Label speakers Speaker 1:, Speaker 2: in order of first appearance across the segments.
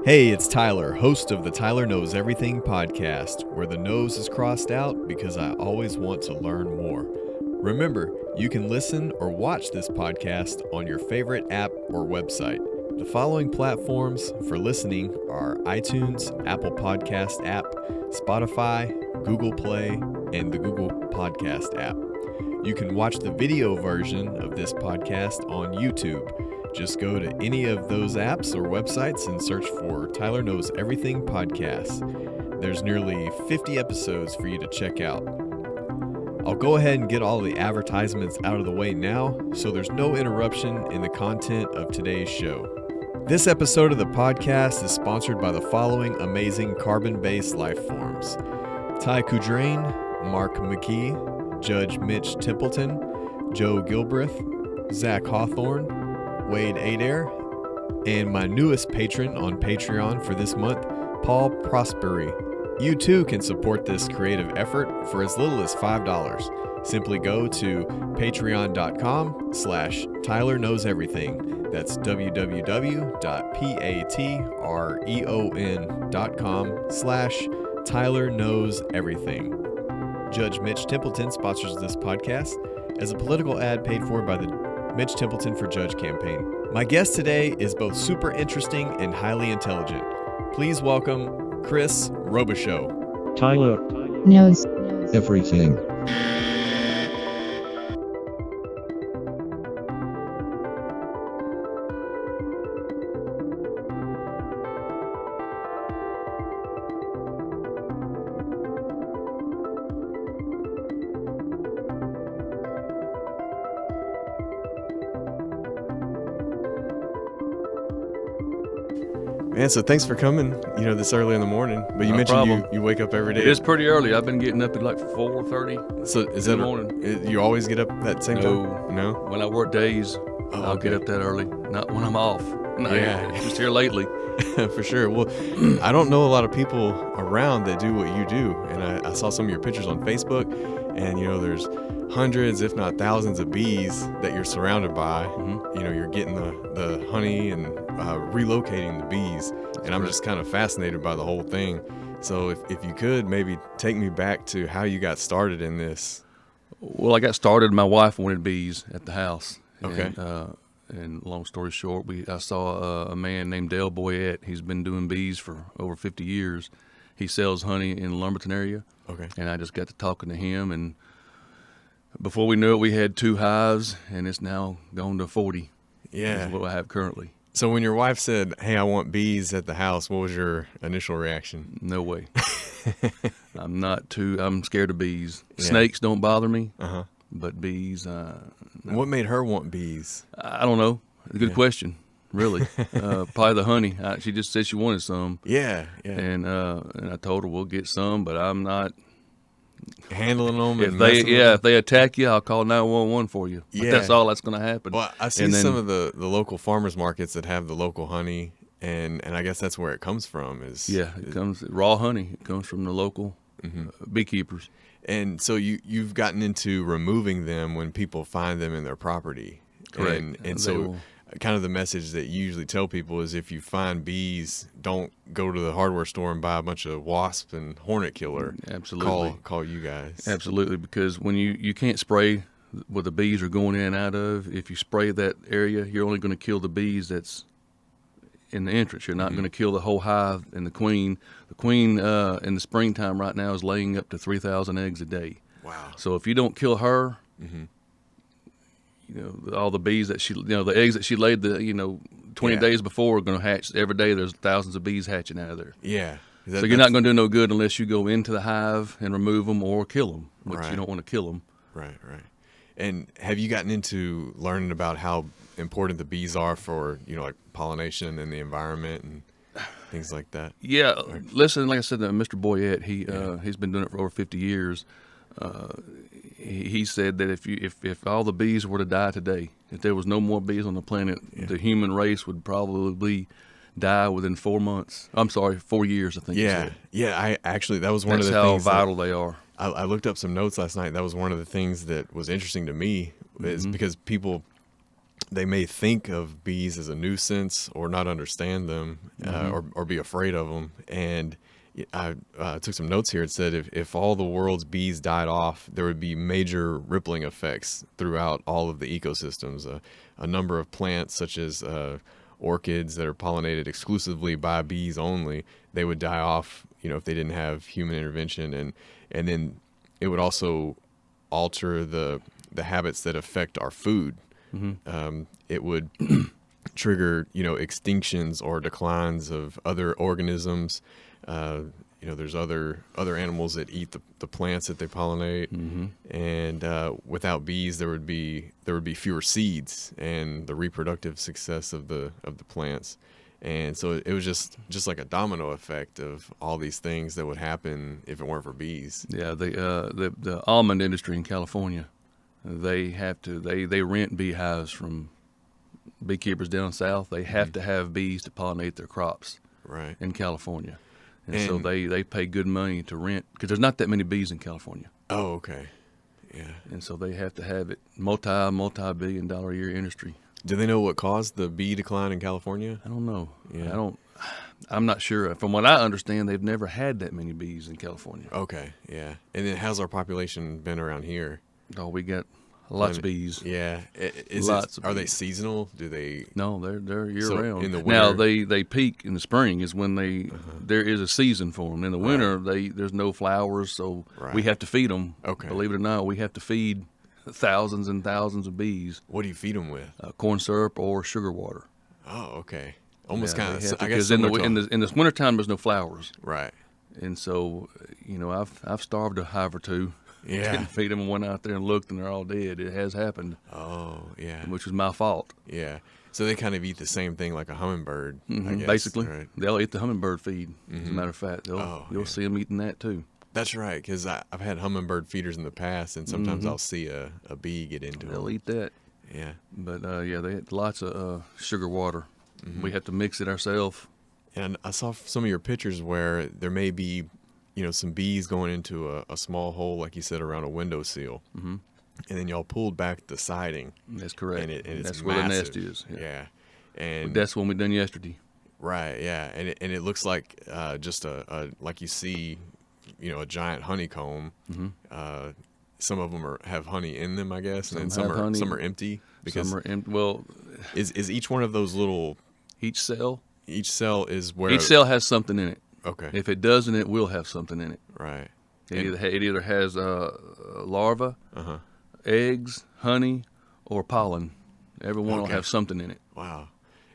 Speaker 1: Hey, it's Tyler, host of the Tyler Knows Everything podcast, where the nose is crossed out because I always want to learn more. Remember, you can listen or watch this podcast on your favorite app or website. The following platforms for listening are iTunes, Apple Podcast app, Spotify, Google Play, and the Google Podcast app. You can watch the video version of this podcast on YouTube. Just go to any of those apps or websites and search for Tyler Knows Everything podcast. There's nearly 50 episodes for you to check out. I'll go ahead and get all the advertisements out of the way now, so there's no interruption in the content of today's show. This episode of the podcast is sponsored by the following amazing carbon-based life forms: Ty Kudrain, Mark McKee, Judge Mitch Templeton, Joe Gilbreth, Zach Hawthorne, Wade Adair, and my newest patron on Patreon for this month, Paul Prosperi. You too can support this creative effort for as little as $5. Simply go to patreon.com/Tyler Knows Everything. That's www.patreon.com/Tyler Knows Everything. Judge Mitch Templeton sponsors this podcast as a political ad paid for by the Mitch Templeton for Judge campaign. My guest today is both super interesting and highly intelligent. Please welcome Chris Robichaux.
Speaker 2: Tyler
Speaker 3: knows
Speaker 2: everything.
Speaker 1: Man, so thanks for coming, this early in the morning. But you
Speaker 4: No
Speaker 1: mentioned
Speaker 4: problem.
Speaker 1: you wake up every day.
Speaker 4: It is pretty early. I've been getting up at like 4:30
Speaker 1: So is
Speaker 4: in
Speaker 1: that
Speaker 4: the morning.
Speaker 1: You always get up that same
Speaker 4: No.
Speaker 1: time? No?
Speaker 4: When I work days, I'll
Speaker 1: okay.
Speaker 4: get up that early. Not when I'm off. No,
Speaker 1: Yeah.
Speaker 4: Just here lately.
Speaker 1: For sure. Well, I don't know a lot of people around that do what you do. And I saw some of your pictures on Facebook, and, there's hundreds, if not thousands of bees that you're surrounded by.
Speaker 4: Mm-hmm.
Speaker 1: You're getting the honey and relocating the bees. And I'm just kind of fascinated by the whole thing. So if you could maybe take me back to how you got started in this.
Speaker 4: Well, I got started. My wife wanted bees at the house.
Speaker 1: Okay.
Speaker 4: And long story short, I saw a man named Dale Boyette. He's been doing bees for over 50 years. He sells honey in the Lumberton area.
Speaker 1: Okay.
Speaker 4: And I just got to talking to him, and before we knew it, we had 2 hives, and it's now gone to 40.
Speaker 1: Yeah.
Speaker 4: Is what I have currently.
Speaker 1: So when your wife said, "Hey, I want bees at the house," what was your initial reaction?
Speaker 4: No way. I'm scared of bees.
Speaker 1: Yeah.
Speaker 4: Snakes don't bother me,
Speaker 1: Uh-huh.
Speaker 4: but bees, no.
Speaker 1: What made her want bees?
Speaker 4: I don't know. Good question, really. Probably the honey. She just said she wanted some,
Speaker 1: Yeah.
Speaker 4: and I told her we'll get some, but I'm not.
Speaker 1: Handling them.
Speaker 4: If they attack you, I'll call 911 for you. But
Speaker 1: Yeah.
Speaker 4: that's all that's going to happen.
Speaker 1: Well, I see
Speaker 4: And then-
Speaker 1: some of the local farmers markets that have the local honey, and I guess that's where it comes from.
Speaker 4: It comes raw honey. It comes from the local beekeepers.
Speaker 1: And so you've gotten into removing them when people find them in their property.
Speaker 4: Correct.
Speaker 1: And
Speaker 4: They
Speaker 1: so
Speaker 4: will.
Speaker 1: kind of the message that you usually tell people is, if you find bees, don't go to the hardware store and buy a bunch of wasp and hornet killer.
Speaker 4: Absolutely.
Speaker 1: Call you guys.
Speaker 4: Absolutely, because when you can't spray where the bees are going in and out of. If you spray that area, you're only going to kill the bees that's in the entrance. You're not going to kill the whole hive and the queen. The queen in the springtime right now is laying up to 3,000 eggs a day.
Speaker 1: Wow.
Speaker 4: So if you don't kill her, all the bees that the eggs that she laid 20
Speaker 1: Yeah.
Speaker 4: days before are going to hatch. Every day there's thousands of bees hatching out of there.
Speaker 1: Yeah.
Speaker 4: So you're not going to do no good unless you go into the hive and remove them or kill them, which
Speaker 1: Right.
Speaker 4: you don't want to kill them.
Speaker 1: Right. And have you gotten into learning about how important the bees are for, like pollination and the environment and things like that?
Speaker 4: Yeah, listen, like I said, Mr. Boyette, he's been doing it for over 50 years. He said that if all the bees were to die today, if there was no more bees on the planet, the human race would probably die within 4 months. I'm sorry, 4 years, I think.
Speaker 1: Yeah.
Speaker 4: He said.
Speaker 1: Yeah. That was one
Speaker 4: That's
Speaker 1: of the
Speaker 4: how
Speaker 1: things
Speaker 4: vital they are.
Speaker 1: I looked up some notes last night. That was one of the things that was interesting to me, is because people they may think of bees as a nuisance or not understand them, or be afraid of them. And I took some notes here. It said if all the world's bees died off, there would be major rippling effects throughout all of the ecosystems. A number of plants, such as orchids that are pollinated exclusively by bees only, they would die off, if they didn't have human intervention. And then it would also alter the habits that affect our food. It would trigger, extinctions or declines of other organisms. There's other animals that eat the plants that they pollinate, and without bees, there would be fewer seeds and the reproductive success of the plants. And so it was just like a domino effect of all these things that would happen if it weren't for bees.
Speaker 4: Yeah, the almond industry in California, they rent beehives from beekeepers down south. They have to have bees to pollinate their crops,
Speaker 1: right,
Speaker 4: in California. And so they pay good money to rent, because there's not that many bees in California.
Speaker 1: Oh, okay. Yeah.
Speaker 4: And so they have to have it. Multi-billion-dollar a year industry.
Speaker 1: Do they know what caused the bee decline in California?
Speaker 4: I don't know.
Speaker 1: Yeah.
Speaker 4: I'm not sure. From what I understand, they've never had that many bees in California.
Speaker 1: Okay, yeah. And then how's our population been around here?
Speaker 4: Oh, we got lots of bees.
Speaker 1: Yeah. Are they seasonal? Do they?
Speaker 4: No, they're year round.
Speaker 1: In the winter,
Speaker 4: now they peak in the spring is when there is a season for them. In the winter, there's no flowers, so we have to feed them.
Speaker 1: Okay.
Speaker 4: Believe it or not, we have to feed thousands and thousands of bees.
Speaker 1: What do you feed them with?
Speaker 4: Corn syrup or sugar water.
Speaker 1: Oh, okay. Almost kind of. I
Speaker 4: Because
Speaker 1: guess
Speaker 4: in the wintertime there's no flowers.
Speaker 1: Right.
Speaker 4: And so I've starved a hive or two.
Speaker 1: Yeah.
Speaker 4: Didn't feed them and went out there and looked, and they're all dead. It has happened.
Speaker 1: Oh, yeah.
Speaker 4: Which was my fault.
Speaker 1: Yeah. So they kind of eat the same thing like a hummingbird, I guess.
Speaker 4: Basically.
Speaker 1: Right?
Speaker 4: They'll eat the hummingbird feed, as a matter of fact. You'll see them eating that, too.
Speaker 1: That's right, because I've had hummingbird feeders in the past, and sometimes I'll see a bee get into them.
Speaker 4: They'll eat that.
Speaker 1: Yeah.
Speaker 4: But, they had lots of sugar water. We have to mix it ourselves.
Speaker 1: And I saw some of your pictures where there may be, some bees going into a small hole, like you said, around a windowsill. And then y'all pulled back the siding.
Speaker 4: That's correct.
Speaker 1: And it's
Speaker 4: that's
Speaker 1: massive.
Speaker 4: Where the nest is.
Speaker 1: Yeah. And
Speaker 4: that's what we done yesterday.
Speaker 1: Right, yeah. And it looks like just like you see, a giant honeycomb. Some of them have honey in them, I guess, and then some are empty. Because
Speaker 4: some are empty. Well,
Speaker 1: is each one of those little
Speaker 4: each cell
Speaker 1: is where
Speaker 4: each cell has something in it.
Speaker 1: Okay.
Speaker 4: If it doesn't, it will have something in it.
Speaker 1: Right.
Speaker 4: It either has larva, eggs, honey, or pollen. Every one will have something in it.
Speaker 1: Wow.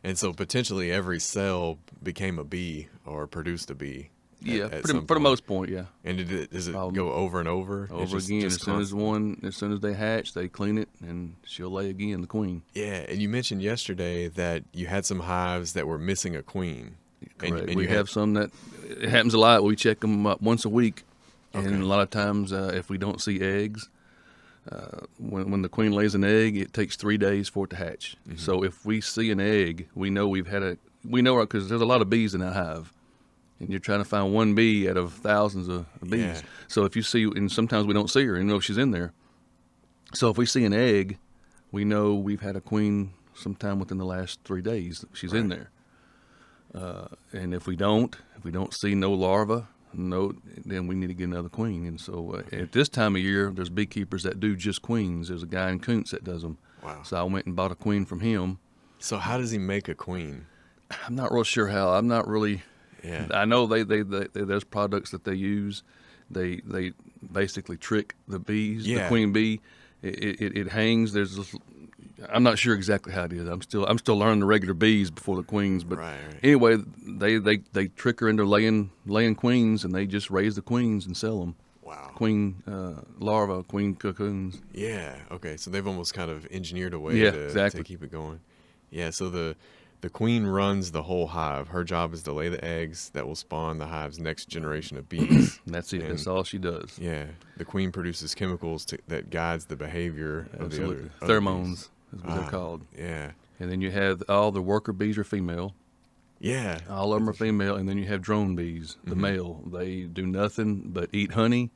Speaker 1: And so potentially every cell became a bee or produced a bee.
Speaker 4: Yeah, for the most part, yeah.
Speaker 1: And does it go over and over?
Speaker 4: Over again. As soon as they hatch, they clean it, and she'll lay again, the queen.
Speaker 1: Yeah, and you mentioned yesterday that you had some hives that were missing a queen.
Speaker 4: Correct. And we have some that it happens a lot. We check them up once a week, and a lot of times if we don't see eggs, when the queen lays an egg, it takes 3 days for it to hatch. So if we see an egg, we know because there's a lot of bees in that hive. And you're trying to find one bee out of thousands of bees.
Speaker 1: Yeah.
Speaker 4: So if you see, and sometimes we don't see her, and know she's in there. So if we see an egg, we know we've had a queen sometime within the last 3 days. She's in there. And if we don't see no larva, then we need to get another queen. And so at this time of year, there's beekeepers that do just queens. There's a guy in Kuntz that does them.
Speaker 1: Wow.
Speaker 4: So I went and bought a queen from him.
Speaker 1: So how does he make a queen?
Speaker 4: I'm not real sure how. I'm not really.
Speaker 1: Yeah.
Speaker 4: I know they there's products that they use. They basically trick the bees.
Speaker 1: Yeah.
Speaker 4: The queen bee. It hangs. I'm not sure exactly how it is. I'm still learning the regular bees before the queens. But anyway, they trick her into laying queens, and they just raise the queens and sell them.
Speaker 1: Wow.
Speaker 4: Queen larvae, queen cocoons.
Speaker 1: Yeah. Okay. So they've almost kind of engineered a way to keep it going. Yeah. So the queen runs the whole hive. Her job is to lay the eggs that will spawn the hive's next generation of bees.
Speaker 4: That's it. And that's all she does.
Speaker 1: Yeah. The queen produces chemicals that guides the behavior of the other
Speaker 4: pheromones
Speaker 1: bees.
Speaker 4: is what they're called.
Speaker 1: Yeah.
Speaker 4: And then you have all the worker bees are female.
Speaker 1: Yeah.
Speaker 4: All of them are female. And then you have drone bees, the male. They do nothing but eat honey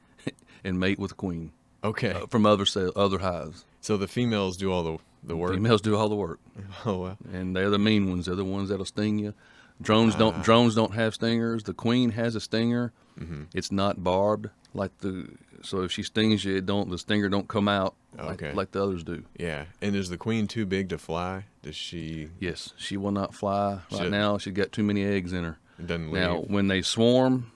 Speaker 4: and mate with the queen.
Speaker 1: Okay.
Speaker 4: From other hives.
Speaker 1: So the females do all the work.
Speaker 4: Females do all the work.
Speaker 1: Oh wow.
Speaker 4: And they're the mean ones. They're the ones that'll sting you. Drones don't have stingers. The queen has a stinger.
Speaker 1: Mm-hmm.
Speaker 4: It's not barbed so if she stings you, the stinger don't come out like the others do.
Speaker 1: Yeah. And is the queen too big to fly? Does she?
Speaker 4: Yes, she will not fly. Right now, she's got too many eggs in her.
Speaker 1: It doesn't leave.
Speaker 4: Now, when they swarm,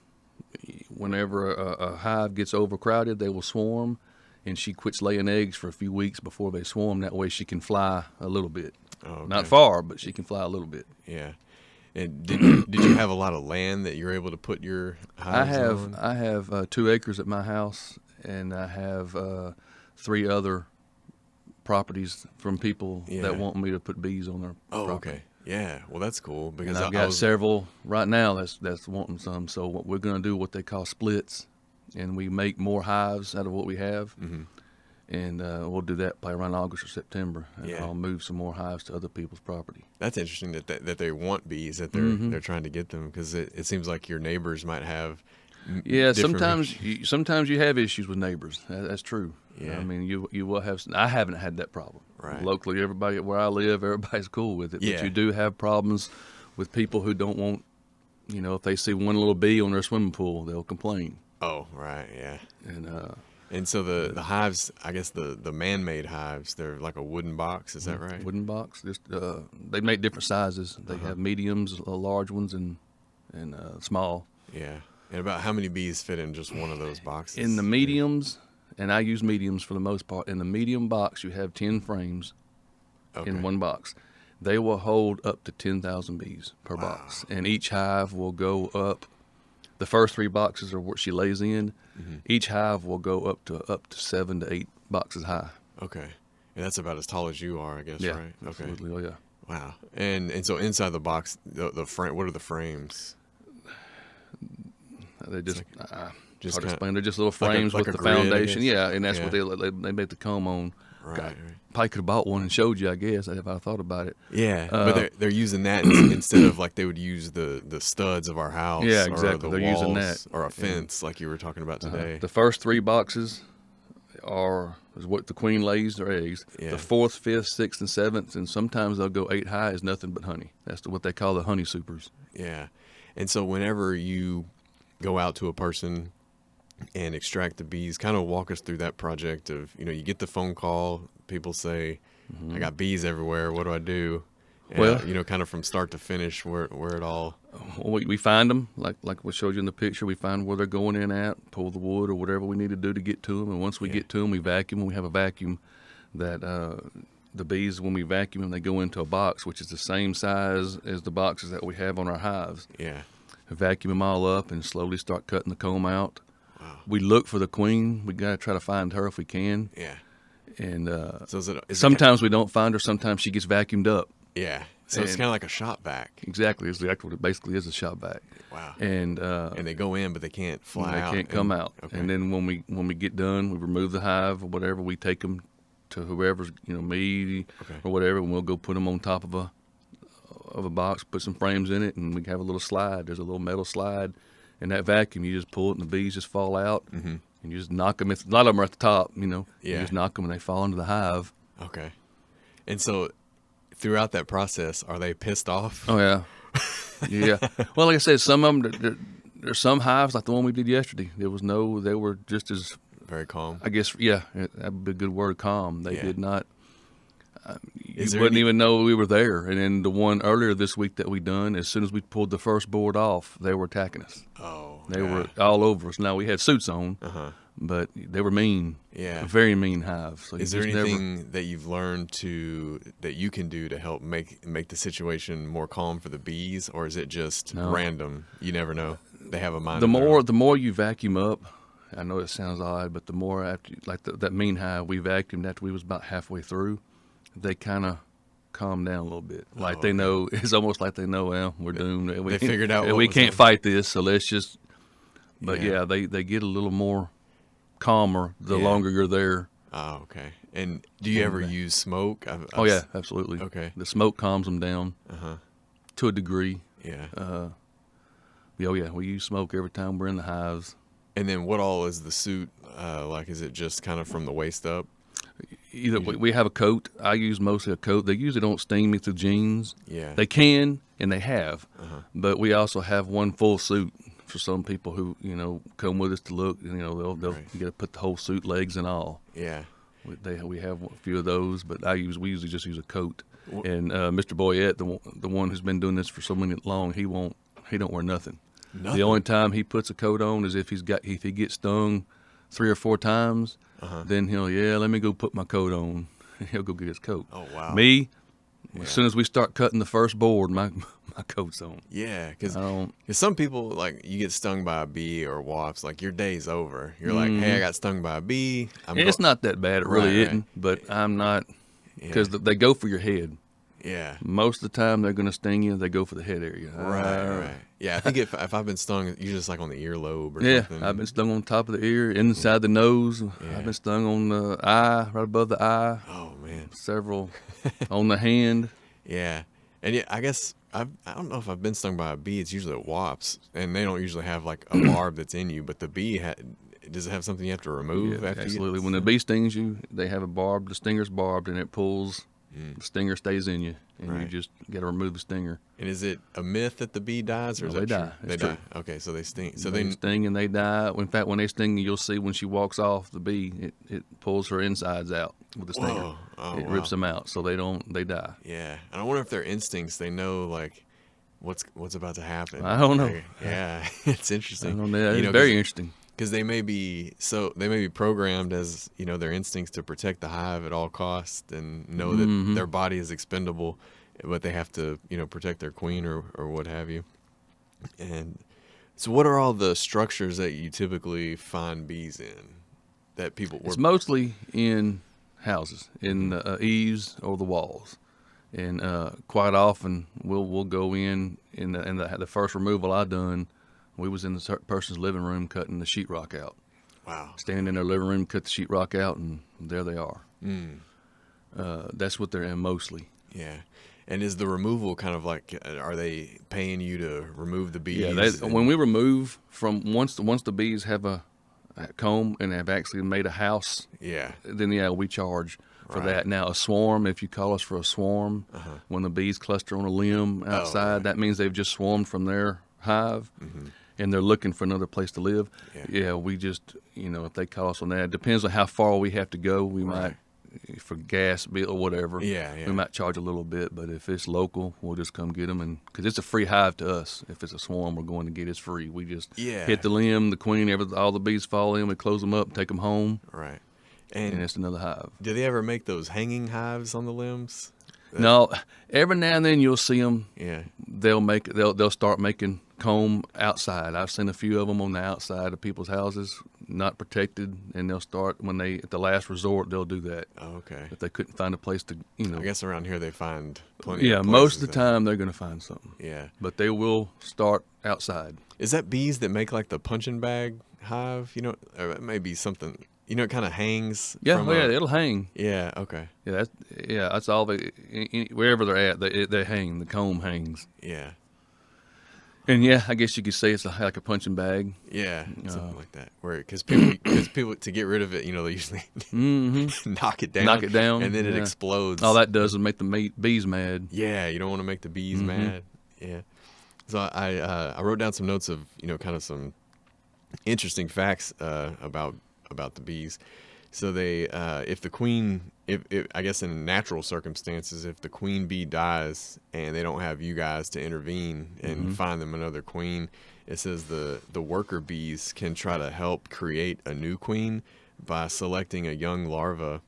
Speaker 4: whenever a hive gets overcrowded, they will swarm, and she quits laying eggs for a few weeks before they swarm. That way she can fly a little bit.
Speaker 1: Oh, okay.
Speaker 4: Not far, but she can fly a little bit.
Speaker 1: Yeah. And did you have a lot of land that you're able to put your hives on?
Speaker 4: I have 2 acres at my house, and I have 3 other properties from people that want me to put bees on their property.
Speaker 1: Okay. Yeah. Well, that's cool because
Speaker 4: and I've got several right now that's wanting some. So what we're going to do what they call splits, and we make more hives out of what we have.
Speaker 1: Mm-hmm.
Speaker 4: And we'll do that by around August or September. And
Speaker 1: Yeah.
Speaker 4: I'll move some more hives to other people's property.
Speaker 1: That's interesting that they want bees, that they're trying to get them, because it seems like your neighbors might have.
Speaker 4: Yeah,
Speaker 1: different
Speaker 4: sometimes you have issues with neighbors. That's true.
Speaker 1: Yeah.
Speaker 4: I mean, you will have. I haven't had that problem.
Speaker 1: Right.
Speaker 4: Locally, everybody where I live, everybody's cool with it.
Speaker 1: Yeah.
Speaker 4: But you do have problems with people who don't want. If they see one little bee on their swimming pool, they'll complain.
Speaker 1: Oh, right. Yeah.
Speaker 4: And
Speaker 1: so the hives, I guess the man-made hives, they're like a wooden box. Is that right?
Speaker 4: Wooden box. Just they make different sizes. They have mediums, large ones, and small.
Speaker 1: Yeah. And about how many bees fit in just one of those boxes?
Speaker 4: In the mediums, and I use mediums for the most part. In the medium box, you have 10 frames in one box. They will hold up to 10,000 bees per box, and each hive will go up. The first 3 boxes are what she lays in. Mm-hmm. Each hive will go up to 7 to 8 boxes high.
Speaker 1: Okay, and that's about as tall as you are, I guess,
Speaker 4: yeah,
Speaker 1: right?
Speaker 4: Absolutely.
Speaker 1: Okay.
Speaker 4: Oh, yeah.
Speaker 1: Wow. And so inside the box, the frame. What are the frames?
Speaker 4: They just
Speaker 1: hard
Speaker 4: to explain. They're just little frames
Speaker 1: like
Speaker 4: with
Speaker 1: a
Speaker 4: the
Speaker 1: grid,
Speaker 4: foundation. Yeah, and that's
Speaker 1: Yeah.
Speaker 4: what they make the comb on.
Speaker 1: Right.
Speaker 4: Probably could have bought one and showed you, I guess, if I thought about it.
Speaker 1: Yeah, but they're using that instead of like they would use the studs of our house.
Speaker 4: Yeah,
Speaker 1: Or
Speaker 4: exactly.
Speaker 1: the
Speaker 4: They're
Speaker 1: walls,
Speaker 4: using that.
Speaker 1: or a fence, like you were talking about today.
Speaker 4: The first 3 boxes is what the queen lays their eggs.
Speaker 1: Yeah.
Speaker 4: The 4th, 5th, 6th, and 7th, and sometimes they'll go 8 high, is nothing but honey. That's what they call the honey supers.
Speaker 1: Yeah, and so whenever you go out to a person and extract the bees, kind of walk us through that project of, you get the phone call, people say, I got bees everywhere, what do I do? And,
Speaker 4: Well,
Speaker 1: kind of from start to finish, where it all.
Speaker 4: We find them, like we showed you in the picture. We find where they're going in at, pull the wood or whatever we need to do to get to them. And once we get to them, we vacuum them. We have a vacuum that the bees, when we vacuum them, they go into a box, which is the same size as the boxes that we have on our hives.
Speaker 1: Yeah.
Speaker 4: Vacuum them all up and slowly start cutting the comb out.
Speaker 1: Wow.
Speaker 4: We look for the queen. We got to try to find her if we can.
Speaker 1: Yeah.
Speaker 4: And
Speaker 1: so is
Speaker 4: sometimes we don't find her. Sometimes she gets vacuumed up.
Speaker 1: Yeah. So it's kind of like a shop vac.
Speaker 4: Exactly. It's what it basically is, a shop vac.
Speaker 1: Wow.
Speaker 4: And
Speaker 1: they go in, but they can't fly out.
Speaker 4: They can't come out.
Speaker 1: Okay.
Speaker 4: And then when we get done, we remove the hive or whatever. We take them to whoever's, me or whatever, and we'll go put them on top of a box, put some frames in it, and we have a little slide. There's a little metal slide. And that vacuum, you just pull it, and the bees just fall out. Mm-hmm. And you just knock them. A lot of them are at the top, You just knock them, and they fall into the hive.
Speaker 1: Okay. And so throughout that process, are they pissed off?
Speaker 4: Oh, yeah. Yeah. Well, like I said, some of them, there's some hives, like the one we did yesterday. They were just as...
Speaker 1: Very calm.
Speaker 4: I guess, yeah, that would be a good word, calm. They did not... you
Speaker 1: there
Speaker 4: wouldn't even know we were there. And then the one earlier this week that we done, as soon as we pulled the first board off, they were attacking us.
Speaker 1: Oh,
Speaker 4: They were all over us. Now, we had suits on, but they were mean.
Speaker 1: Yeah.
Speaker 4: Very mean hives. So
Speaker 1: is there anything that you've learned that you can do to help make the situation more calm for the bees, or is it just random? You never know. They have a mind.
Speaker 4: The more you vacuum up, I know it sounds odd, but the more after, like that mean hive we vacuumed after we was about halfway through, they kind of calm down a little bit. Like they know, it's almost like they know, well, we're doomed.
Speaker 1: They figured out
Speaker 4: we can't fight this, so let's just. But they get a little more calmer the longer you're there.
Speaker 1: Oh, okay. And do you ever use smoke?
Speaker 4: Oh yeah, absolutely.
Speaker 1: Okay.
Speaker 4: The smoke calms them down to a degree.
Speaker 1: Yeah.
Speaker 4: We use smoke every time we're in the hives.
Speaker 1: And then what all is the suit like? Is it just kind of from the waist up?
Speaker 4: either we have a coat. I use mostly a coat. They usually don't sting me through jeans.
Speaker 1: Yeah.
Speaker 4: They can, and they have. But we also have one full suit for some people who, come with us to look. They'll
Speaker 1: Right.
Speaker 4: you got to put the whole suit, legs and all.
Speaker 1: Yeah.
Speaker 4: We have a few of those, but we usually just use a coat.
Speaker 1: Wh-
Speaker 4: And Mr. Boyette, the one who's been doing this for so long, he don't wear nothing.
Speaker 1: Nothing.
Speaker 4: The only time he puts a coat on is if he gets stung 3 or 4 times, then let me go put my coat on. He'll go get his coat.
Speaker 1: Oh, wow.
Speaker 4: Me,
Speaker 1: Yeah.
Speaker 4: as soon as we start cutting the first board, my coat's on.
Speaker 1: Yeah, because
Speaker 4: I don't.
Speaker 1: some people, like, you get stung by a bee or wasps, like, your day's over. You're like, hey, I got stung by a bee.
Speaker 4: It's not that bad. It really
Speaker 1: Right,
Speaker 4: isn't. But I'm not,
Speaker 1: Yeah.
Speaker 4: because they go for your head.
Speaker 1: Yeah.
Speaker 4: Most of the time, they're going to sting you. They go for the head area.
Speaker 1: Right. Yeah, I think if I've been stung, usually just like on the earlobe or
Speaker 4: Yeah,
Speaker 1: something.
Speaker 4: I've been stung on top of the ear, inside the nose.
Speaker 1: Yeah.
Speaker 4: I've been stung on the eye, right above the eye.
Speaker 1: Oh, man.
Speaker 4: Several on the hand.
Speaker 1: Yeah. And yeah, I guess I don't know if I've been stung by a bee. It's usually a wasp, and they don't usually have like a barb that's in you. But the bee does it have something you have to remove
Speaker 4: Yeah,
Speaker 1: after
Speaker 4: absolutely.
Speaker 1: you
Speaker 4: When the bee stings you, they have a barb. The stinger's barbed, and it pulls. The stinger stays in you, and you
Speaker 1: Right.
Speaker 4: just got to remove the stinger.
Speaker 1: And is it a myth that the bee dies, or is
Speaker 4: No,
Speaker 1: that
Speaker 4: they
Speaker 1: true?
Speaker 4: die.
Speaker 1: They
Speaker 4: It's
Speaker 1: die.
Speaker 4: true.
Speaker 1: Okay, so they sting. So
Speaker 4: They
Speaker 1: they
Speaker 4: sting and they die. In fact, when they sting you, you'll see when she walks off the bee, it pulls her insides out with the stinger.
Speaker 1: Whoa. Oh,
Speaker 4: It
Speaker 1: wow.
Speaker 4: rips them out, so they die.
Speaker 1: Yeah, and I wonder if their instincts, they know like what's about to happen.
Speaker 4: I don't know.
Speaker 1: Like, yeah, it's
Speaker 4: I
Speaker 1: interesting.
Speaker 4: don't know. It's
Speaker 1: You know,
Speaker 4: very interesting.
Speaker 1: because they may be programmed as their instincts to protect the hive at all costs and know that their body is expendable, but they have to protect their queen or what have you. And so, what are all the structures that you typically find bees in that people?
Speaker 4: It's mostly in houses, in the eaves or the walls, and quite often we'll go in the first removal I done. We was in the person's living room cutting the sheetrock out.
Speaker 1: Wow.
Speaker 4: Stand in their living room, cut the sheetrock out, and there they are. That's what they're in mostly.
Speaker 1: Yeah. And is the removal kind of like, are they paying you to remove the bees?
Speaker 4: Yeah, when we remove from once the bees have a comb and have actually made a house,
Speaker 1: Yeah.
Speaker 4: then we charge for
Speaker 1: Right.
Speaker 4: that. Now a swarm, if you call us for a swarm, when the bees cluster on a limb outside,
Speaker 1: right.
Speaker 4: that means they've just swarmed from their hive. And they're looking for another place to live.
Speaker 1: Yeah.
Speaker 4: We just, if they call us on that, it depends on how far we have to go. We might, for gas bill or whatever,
Speaker 1: Yeah.
Speaker 4: we might charge a little bit. But if it's local, we'll just come get them. Because it's a free hive to us. If it's a swarm we're going to get, it's free. We just hit the limb, the queen, all the bees fall in, we close them up, take them home,
Speaker 1: Right.
Speaker 4: and
Speaker 1: And
Speaker 4: it's another hive.
Speaker 1: do they ever make those hanging hives on the limbs?
Speaker 4: No, every now and then you'll see them.
Speaker 1: Yeah.
Speaker 4: They'll start making comb outside. I've seen a few of them on the outside of people's houses, not protected, and they'll start at the last resort they'll do that.
Speaker 1: Oh, okay.
Speaker 4: If they couldn't find a place to,
Speaker 1: I guess around here they find plenty.
Speaker 4: Yeah,
Speaker 1: of
Speaker 4: most of
Speaker 1: places
Speaker 4: the time they're going to find something.
Speaker 1: Yeah.
Speaker 4: But they will start outside.
Speaker 1: Is that bees that make like the punching bag hive? Or it may be something. It kind of hangs.
Speaker 4: Yeah,
Speaker 1: from
Speaker 4: it'll hang.
Speaker 1: Yeah. Okay.
Speaker 4: Yeah, that's all wherever they're at, they hang. The comb hangs.
Speaker 1: Yeah.
Speaker 4: And yeah, I guess you could say it's like a punching bag.
Speaker 1: Yeah. Something like that. Because people to get rid of it, they usually knock it down. And then it explodes.
Speaker 4: All that does is make the bees mad.
Speaker 1: Yeah, you don't want to make the bees mad. Yeah. So I wrote down some notes of kind of some interesting facts about the bees. So they if the queen if I guess in natural circumstances, if the queen bee dies and they don't have you guys to intervene and find them another queen, it says the worker bees can try to help create a new queen by selecting a young larva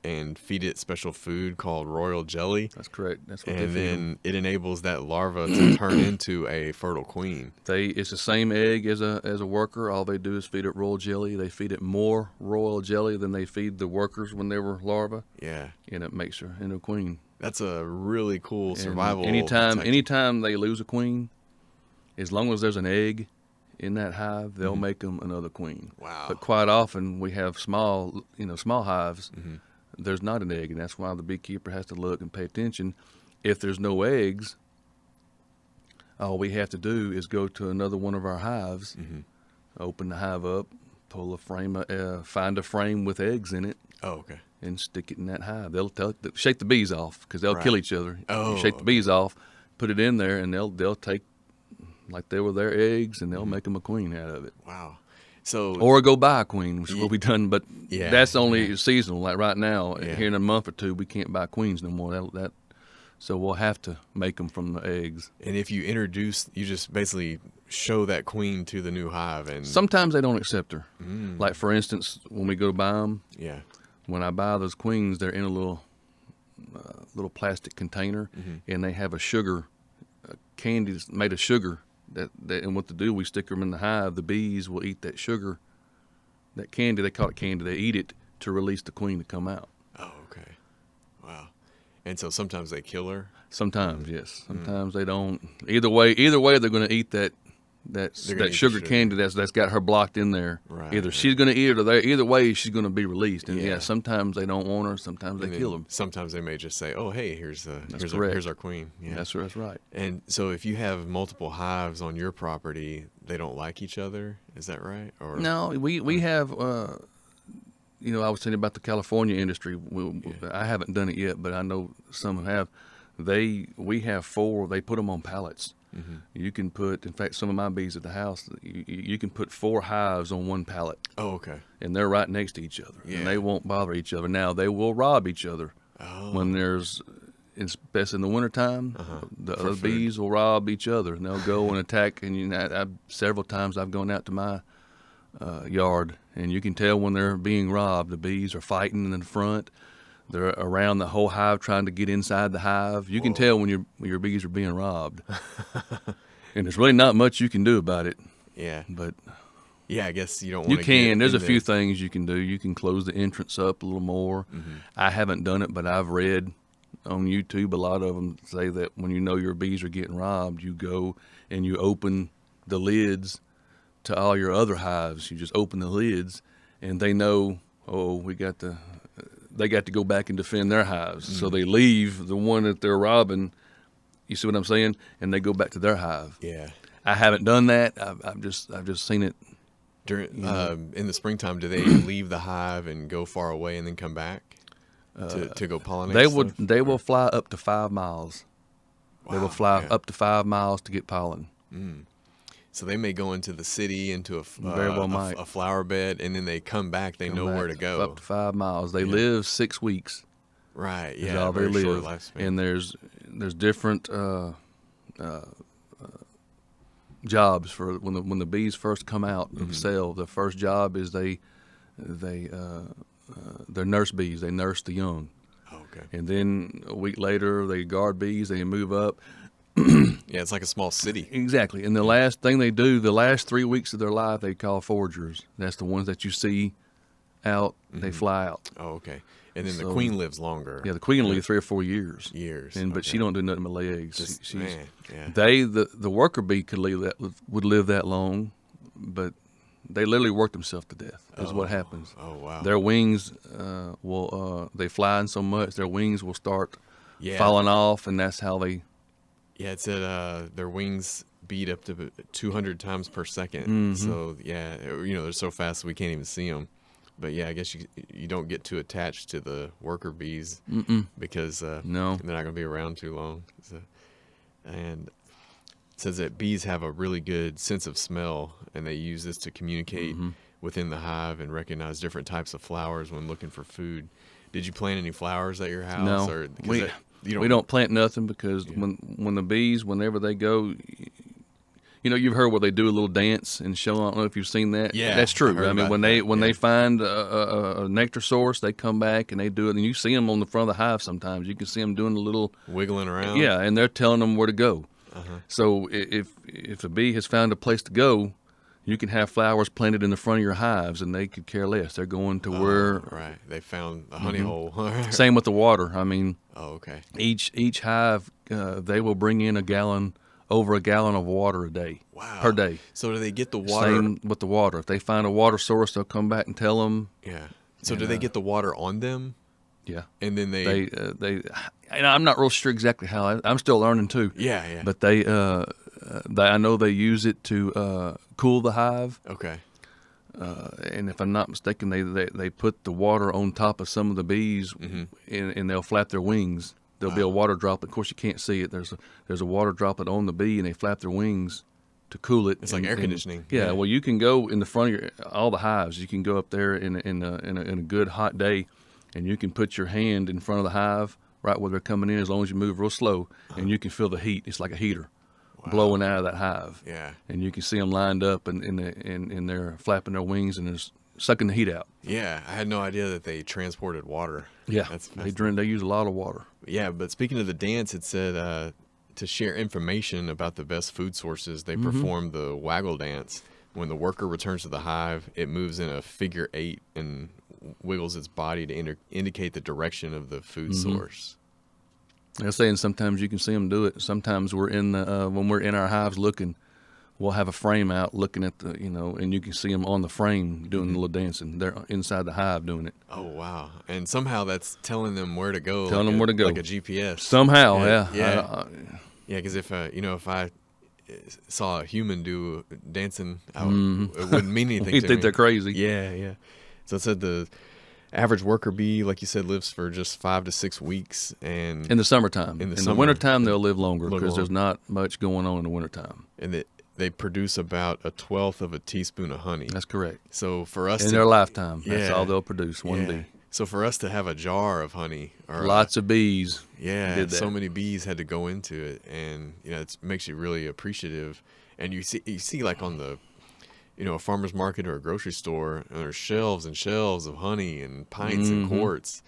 Speaker 1: and feed it special food called royal jelly.
Speaker 4: That's correct. That's what
Speaker 1: And
Speaker 4: they feed 'em.
Speaker 1: then it enables that larva to turn into a fertile queen.
Speaker 4: It's the same egg as a worker. All they do is feed it royal jelly. They feed it more royal jelly than they feed the workers when they were larvae,
Speaker 1: Yeah.
Speaker 4: and it makes her into a queen.
Speaker 1: That's a really cool
Speaker 4: And
Speaker 1: survival.
Speaker 4: anytime they lose a queen, as long as there's an egg in that hive, they'll make them another queen.
Speaker 1: Wow.
Speaker 4: But quite often we have small hives. There's not an egg, and that's why the beekeeper has to look and pay attention. If there's no eggs, all we have to do is go to another one of our hives, open the hive up, pull a frame, find a frame with eggs in it,
Speaker 1: Oh, okay.
Speaker 4: and stick it in that hive. They'll shake the bees off because they'll kill each other.
Speaker 1: Oh,
Speaker 4: you shake the bees off, put it in there, and they'll take like they were their eggs, and they'll make them a queen out of it.
Speaker 1: Wow. So
Speaker 4: or go buy a queen, which will be done, but
Speaker 1: Yeah,
Speaker 4: that's only seasonal. Like right now,
Speaker 1: Yeah.
Speaker 4: here in a month or two, we can't buy queens no more. So we'll have to make them from the eggs.
Speaker 1: And if you you just basically show that queen to the new hive, and
Speaker 4: Sometimes they don't accept her. Like for instance, when we go to buy them,
Speaker 1: yeah,
Speaker 4: when I buy those queens, they're in a little plastic container, and they have a sugar candy that's made of sugar. And what to do, we stick them in the hive. The bees will eat that sugar, that candy. They call it candy. They eat it to release the queen to come out.
Speaker 1: Oh, okay. Wow. And so sometimes they kill her.
Speaker 4: Sometimes, yes. Sometimes they don't. Either way, they're going to eat that sugar candy that's got her blocked in there.
Speaker 1: Right,
Speaker 4: Either
Speaker 1: right.
Speaker 4: she's going to eat it, or either way, she's going to be released. And
Speaker 1: Yeah.
Speaker 4: sometimes they don't want her. Sometimes they
Speaker 1: And
Speaker 4: kill
Speaker 1: then
Speaker 4: them.
Speaker 1: Sometimes they may just say, "Oh, hey, here's
Speaker 4: correct.
Speaker 1: our queen." Yeah.
Speaker 4: That's right.
Speaker 1: And so if you have multiple hives on your property, they don't like each other. Is that right? Or
Speaker 4: No, we have. I was telling you about the California industry. I haven't done it yet, but I know some have. We have 4. They put them on pallets. You can put, in fact, some of my bees at the house, you can put 4 hives on one pallet,
Speaker 1: Oh, okay.
Speaker 4: and they're right next to each other,
Speaker 1: Yeah.
Speaker 4: and they won't bother each other. Now, they will rob each other
Speaker 1: Oh.
Speaker 4: when especially in the wintertime, the
Speaker 1: For
Speaker 4: other
Speaker 1: food.
Speaker 4: bees will rob each other, and they'll go and attack. And several times I've gone out to my yard, and you can tell when they're being robbed. The bees are fighting in the front. They're around the whole hive trying to get inside the hive. You can tell when your bees are being robbed. And there's really not much you can do about it.
Speaker 1: Yeah.
Speaker 4: But
Speaker 1: Yeah, I guess you don't want
Speaker 4: you
Speaker 1: to
Speaker 4: can. There's a
Speaker 1: in
Speaker 4: few
Speaker 1: there.
Speaker 4: things you can do. You can close the entrance up a little more. I haven't done it, but I've read on YouTube a lot of them say that when you know your bees are getting robbed, you go and you open the lids to all your other hives. You just open the lids, and they know, they got to go back and defend their hives. So they leave the one that they're robbing. You see what I'm saying? And they go back to their hive.
Speaker 1: Yeah.
Speaker 4: I haven't done that. I've just seen it.
Speaker 1: During in the springtime, do they leave the hive and go far away and then come back to go pollinate?
Speaker 4: They will fly up to 5 miles. They will
Speaker 1: Wow,
Speaker 4: fly
Speaker 1: yeah.
Speaker 4: up to 5 miles to get pollen.
Speaker 1: So they may go into the city, into
Speaker 4: Very well might.
Speaker 1: a flower bed, and then they come back. They know where to go.
Speaker 4: Up to 5 miles. They live 6 weeks.
Speaker 1: Right.
Speaker 4: Is
Speaker 1: Yeah.
Speaker 4: all they
Speaker 1: Very short
Speaker 4: live.
Speaker 1: lifespan.
Speaker 4: And there's different jobs for when the bees first come out of the cell. The first job is they're nurse bees. They nurse the young.
Speaker 1: Okay.
Speaker 4: And then a week later, they guard bees. They move up.
Speaker 1: Yeah, it's like a small city.
Speaker 4: Exactly. And the last thing they do, the last 3 weeks of their life, they call foragers. That's the ones that you see out. They fly out.
Speaker 1: Oh, okay. And then the
Speaker 4: So-
Speaker 1: queen lives longer.
Speaker 4: Yeah, the queen will live 3 or 4 years.
Speaker 1: Years.
Speaker 4: But she
Speaker 1: okay.
Speaker 4: don't do nothing but lay eggs.
Speaker 1: Just, man, yeah.
Speaker 4: The worker bee would live that long, but they literally work themselves to death. Is what happens.
Speaker 1: Oh, wow.
Speaker 4: Their wings they fly in so much, their wings will start
Speaker 1: Yeah.
Speaker 4: falling off, and that's how they.
Speaker 1: Yeah, it said their wings beat up to 200 times per second.
Speaker 4: Mm-hmm.
Speaker 1: So, yeah, they're so fast we can't even see them. But, yeah, I guess you don't get too attached to the worker bees because
Speaker 4: No.
Speaker 1: they're not going to be around too long. So, and it says that bees have a really good sense of smell, and they use this to communicate within the hive and recognize different types of flowers when looking for food. Did you plant any flowers at your house?
Speaker 4: No,
Speaker 1: Or,
Speaker 4: we don't plant nothing because when the bees, whenever they go, you've heard where they do a little dance and show. I don't know if you've seen that.
Speaker 1: Yeah,
Speaker 4: That's
Speaker 1: I
Speaker 4: true.
Speaker 1: heard
Speaker 4: I mean,
Speaker 1: about
Speaker 4: when
Speaker 1: that,
Speaker 4: they find a nectar source, they come back and they do it, and you see them on the front of the hive. Sometimes you can see them doing a little
Speaker 1: wiggling around.
Speaker 4: yeah, and they're telling them where to go. So if a bee has found a place to go, you can have flowers planted in the front of your hives, and they could care less. They're going to where.
Speaker 1: Right. They found a honey hole.
Speaker 4: Same with the water. I mean,
Speaker 1: Oh, okay.
Speaker 4: each hive they will bring in over a gallon of water a day.
Speaker 1: Wow.
Speaker 4: Per day.
Speaker 1: So do they get the water?
Speaker 4: Same with the water. If they find a water source, they'll come back and tell them.
Speaker 1: Yeah. So do they get the water on them?
Speaker 4: Yeah.
Speaker 1: And then they
Speaker 4: And I'm not real sure exactly how. I'm still learning too.
Speaker 1: yeah.
Speaker 4: But I know they use it to cool the hive.
Speaker 1: Okay.
Speaker 4: and if I'm not mistaken, they put the water on top of some of the bees, and they'll flap their wings. There'll be a water droplet. Of course, you can't see it. There's a water droplet on the bee, and they flap their wings to cool it.
Speaker 1: It's like air conditioning.
Speaker 4: Yeah, well, you can go in the front of all the hives. You can go up there in a good hot day, and you can put your hand in front of the hive right where they're coming in, as long as you move real slow, and you can feel the heat. It's like a heater blowing out of that hive.
Speaker 1: Yeah, and
Speaker 4: you can see them lined up, and they're flapping their wings, and they're sucking the heat out.
Speaker 1: Yeah, I had no idea that they transported water.
Speaker 4: Yeah, they use a lot of water.
Speaker 1: Yeah, but speaking of the dance, it said to share information about the best food sources, they perform the waggle dance. When the worker returns to the hive, it moves in a figure 8 and wiggles its body to indicate the direction of the food source.
Speaker 4: They're saying sometimes you can see them do it. Sometimes we're in when we're in our hives looking, we'll have a frame out looking at the, and you can see them on the frame doing the little dancing. They're inside the hive doing it.
Speaker 1: Oh, wow. And somehow that's telling them where to go.
Speaker 4: Telling them where to go.
Speaker 1: Like a GPS.
Speaker 4: Somehow,
Speaker 1: yeah. Yeah, because if I saw a human do dancing, it wouldn't mean anything to me.
Speaker 4: You'd think they're crazy.
Speaker 1: Yeah. So it said the average worker bee, like you said, lives for just 5 to 6 weeks. And
Speaker 4: in the summertime. In the wintertime, they'll live longer because there's not much going on in the wintertime.
Speaker 1: And they produce about 1/12 of a teaspoon of honey.
Speaker 4: That's correct.
Speaker 1: So for us
Speaker 4: in their lifetime, that's all they'll produce, one bee.
Speaker 1: So for us to have a jar of honey, or
Speaker 4: lots of bees,
Speaker 1: so many bees had to go into it, and it makes you really appreciative. And you see like on the, a farmer's market or a grocery store, and there's shelves and shelves of honey and pints and quarts.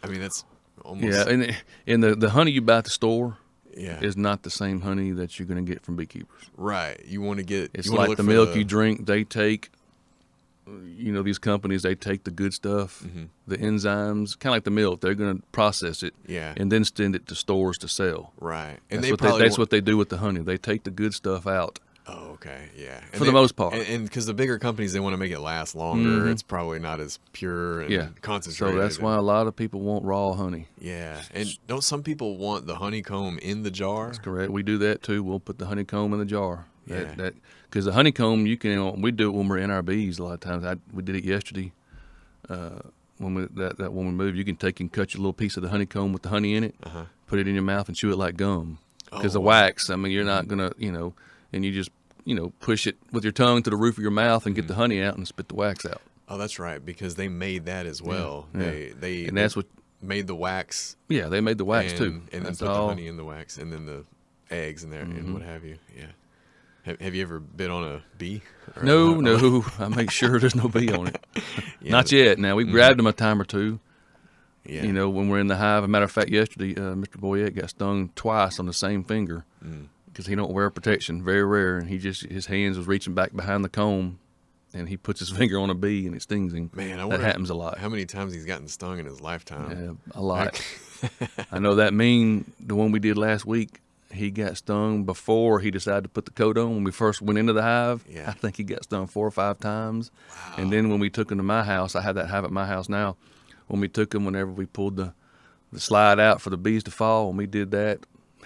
Speaker 1: I mean, that's almost
Speaker 4: and the honey you buy at the store. Is not the same honey that you're going to get from beekeepers.
Speaker 1: Right. You want to get...
Speaker 4: It's like the milk you drink. They take, these companies, they take the good stuff, the enzymes, kind of like the milk. They're going to process it and then send it to stores to sell.
Speaker 1: Right.
Speaker 4: And that's what they do with the honey. They take the good stuff out.
Speaker 1: Oh, okay. Yeah.
Speaker 4: For the most part.
Speaker 1: And because the bigger companies, they want to make it last longer. It's probably not as pure and concentrated.
Speaker 4: So that's why a lot of people want raw honey.
Speaker 1: Yeah. And don't some people want the honeycomb in the jar?
Speaker 4: That's correct. We do that too. We'll put the honeycomb in the jar.
Speaker 1: Yeah.
Speaker 4: Because the honeycomb, we do it when we're in our bees a lot of times. We did it yesterday. When we moved, you can take and cut your little piece of the honeycomb with the honey in it, put it in your mouth and chew it like gum. Because the wax, you're not going to, and you just, push it with your tongue to the roof of your mouth and get the honey out and spit the wax out.
Speaker 1: Oh, that's right, because they made that as well.
Speaker 4: Yeah.
Speaker 1: They
Speaker 4: that's what
Speaker 1: made the wax.
Speaker 4: Yeah, they made the wax too.
Speaker 1: And then put the honey in the wax, and then the eggs in there and what have you. Yeah. Have you ever bit on a bee?
Speaker 4: No. I make sure there's no bee on it. Not yet. Now, we grabbed them a time or two. Yeah. When we're in the hive. As a matter of fact, yesterday, Mr. Boyette got stung twice on the same finger. Because he don't wear protection, very rare, and his hands was reaching back behind the comb, and he puts his finger on a bee and it stings him.
Speaker 1: Man,
Speaker 4: that happens a lot.
Speaker 1: How many times he's gotten stung in his lifetime?
Speaker 4: Yeah, a lot. I know that the one we did last week, he got stung before he decided to put the coat on. When we first went into the hive, I think he got stung 4 or 5 times. Wow. And then when we took him to my house, I have that hive at my house now. When we took him, whenever we pulled the slide out for the bees to fall, when we did that,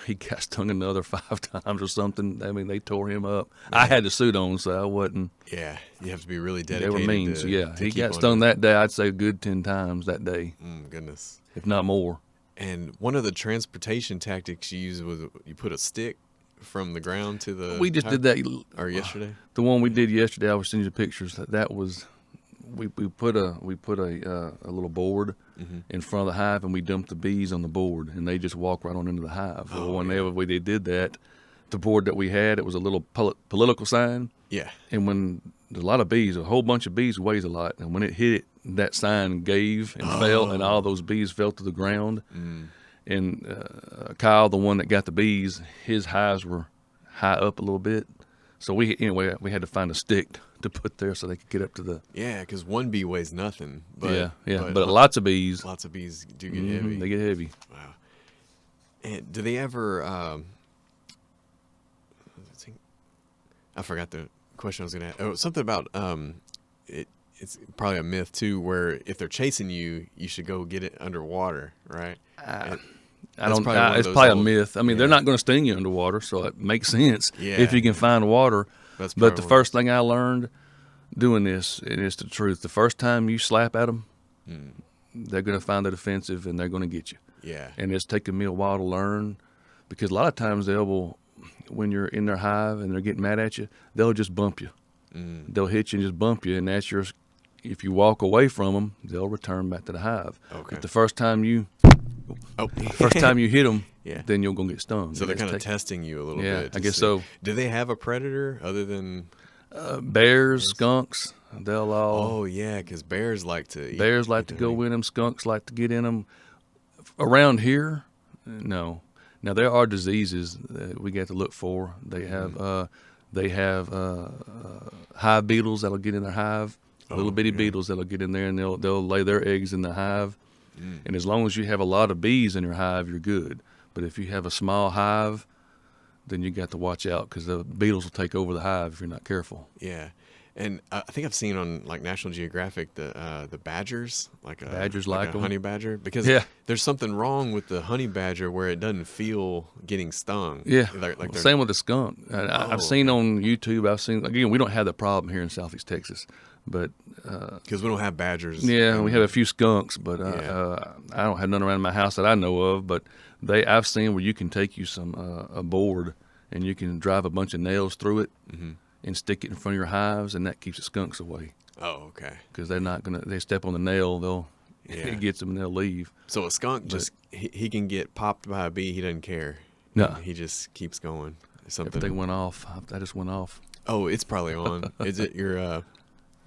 Speaker 4: he got stung another 5 times or something. They tore him up. Yeah. I had the suit on, so I wasn't.
Speaker 1: Yeah, you have to be really dedicated.
Speaker 4: They were mean, so he got stung that day. I'd say a good 10 times that day.
Speaker 1: Goodness,
Speaker 4: if not more.
Speaker 1: And one of the transportation tactics you use was you put a stick from the ground to the.
Speaker 4: We just did that.
Speaker 1: Or yesterday.
Speaker 4: The one we did yesterday, I was sending you pictures. That was. We put a little board in front of the hive, and we dumped the bees on the board, and they just walk right on into the hive. Whenever they did that, the board that we had, it was a little political sign.
Speaker 1: Yeah.
Speaker 4: And when there's a lot of bees, a whole bunch of bees weighs a lot, and when it hit it, that sign gave and fell, and all those bees fell to the ground. And Kyle, the one that got the bees, his hives were high up a little bit, so we had to find a stick to put there so they could get up to the.
Speaker 1: Yeah, because one bee weighs nothing. But,
Speaker 4: but lots of bees.
Speaker 1: Lots of bees do get heavy.
Speaker 4: They get heavy.
Speaker 1: Wow. And do they ever? I forgot the question I was going to ask. Oh, something about it's probably a myth too, where if they're chasing you, you should go get it underwater, right?
Speaker 4: It's probably a myth. They're not going to sting you underwater, so it makes sense if you can find water. But the first thing I learned, doing this, and it's the truth. The first time you slap at them, they're going to find it offensive, and they're going to get you.
Speaker 1: Yeah.
Speaker 4: And it's taken me a while to learn, because a lot of times when you're in their hive and they're getting mad at you, they'll just bump you. They'll hit you and just bump you, and if you walk away from them, they'll return back to the hive.
Speaker 1: Okay.
Speaker 4: But the first time you hit them,
Speaker 1: Yeah.
Speaker 4: then you're going to get stung.
Speaker 1: So they're kind of testing you a little bit.
Speaker 4: Yeah,
Speaker 1: to
Speaker 4: I guess
Speaker 1: see.
Speaker 4: so.
Speaker 1: Do they have a predator other than?
Speaker 4: Bears, skunks, they'll all.
Speaker 1: Oh yeah, because bears like to.
Speaker 4: Bears like to go in them. Skunks like to get in them. Around here, no. Now there are diseases that we got to look for. They have hive beetles that'll get in their hive. Little bitty beetles that'll get in there, and they'll lay their eggs in the hive. And as long as you have a lot of bees in your hive, you're good. But if you have a small hive, then you got to watch out, because the beetles will take over the hive if you're not careful.
Speaker 1: Yeah, and I think I've seen on like National Geographic the badgers,
Speaker 4: Badgers
Speaker 1: like a
Speaker 4: them.
Speaker 1: honey badger, because there's something wrong with the honey badger where it doesn't feel getting stung.
Speaker 4: Yeah,
Speaker 1: like
Speaker 4: same with the skunk. I've seen on YouTube. Again, we don't have that problem here in Southeast Texas, but
Speaker 1: because we don't have badgers.
Speaker 4: Yeah, we have a few skunks, but I don't have none around my house that I know of. But I've seen where you can take you a board, and you can drive a bunch of nails through it and stick it in front of your hives, and that keeps the skunks away.
Speaker 1: Oh, okay.
Speaker 4: Because they're not gonna. They step on the nail, it gets them and they'll leave.
Speaker 1: So a skunk he can get popped by a bee. He doesn't care.
Speaker 4: No,
Speaker 1: he just keeps going. Something.
Speaker 4: Everything went off. I just went off.
Speaker 1: Oh, it's probably on. Is it your?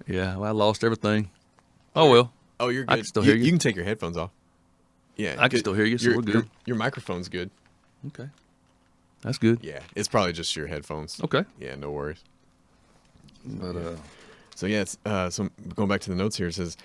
Speaker 4: Yeah, well, I lost everything. Oh well.
Speaker 1: Oh, you're good.
Speaker 4: I can still hear you.
Speaker 1: You can take your headphones off. Yeah,
Speaker 4: I can still hear you, so we're good.
Speaker 1: Your microphone's good.
Speaker 4: Okay, that's good.
Speaker 1: Yeah, it's probably just your headphones.
Speaker 4: Okay.
Speaker 1: Yeah, no worries.
Speaker 4: But
Speaker 1: so yeah, it's, so going back to the notes here, it says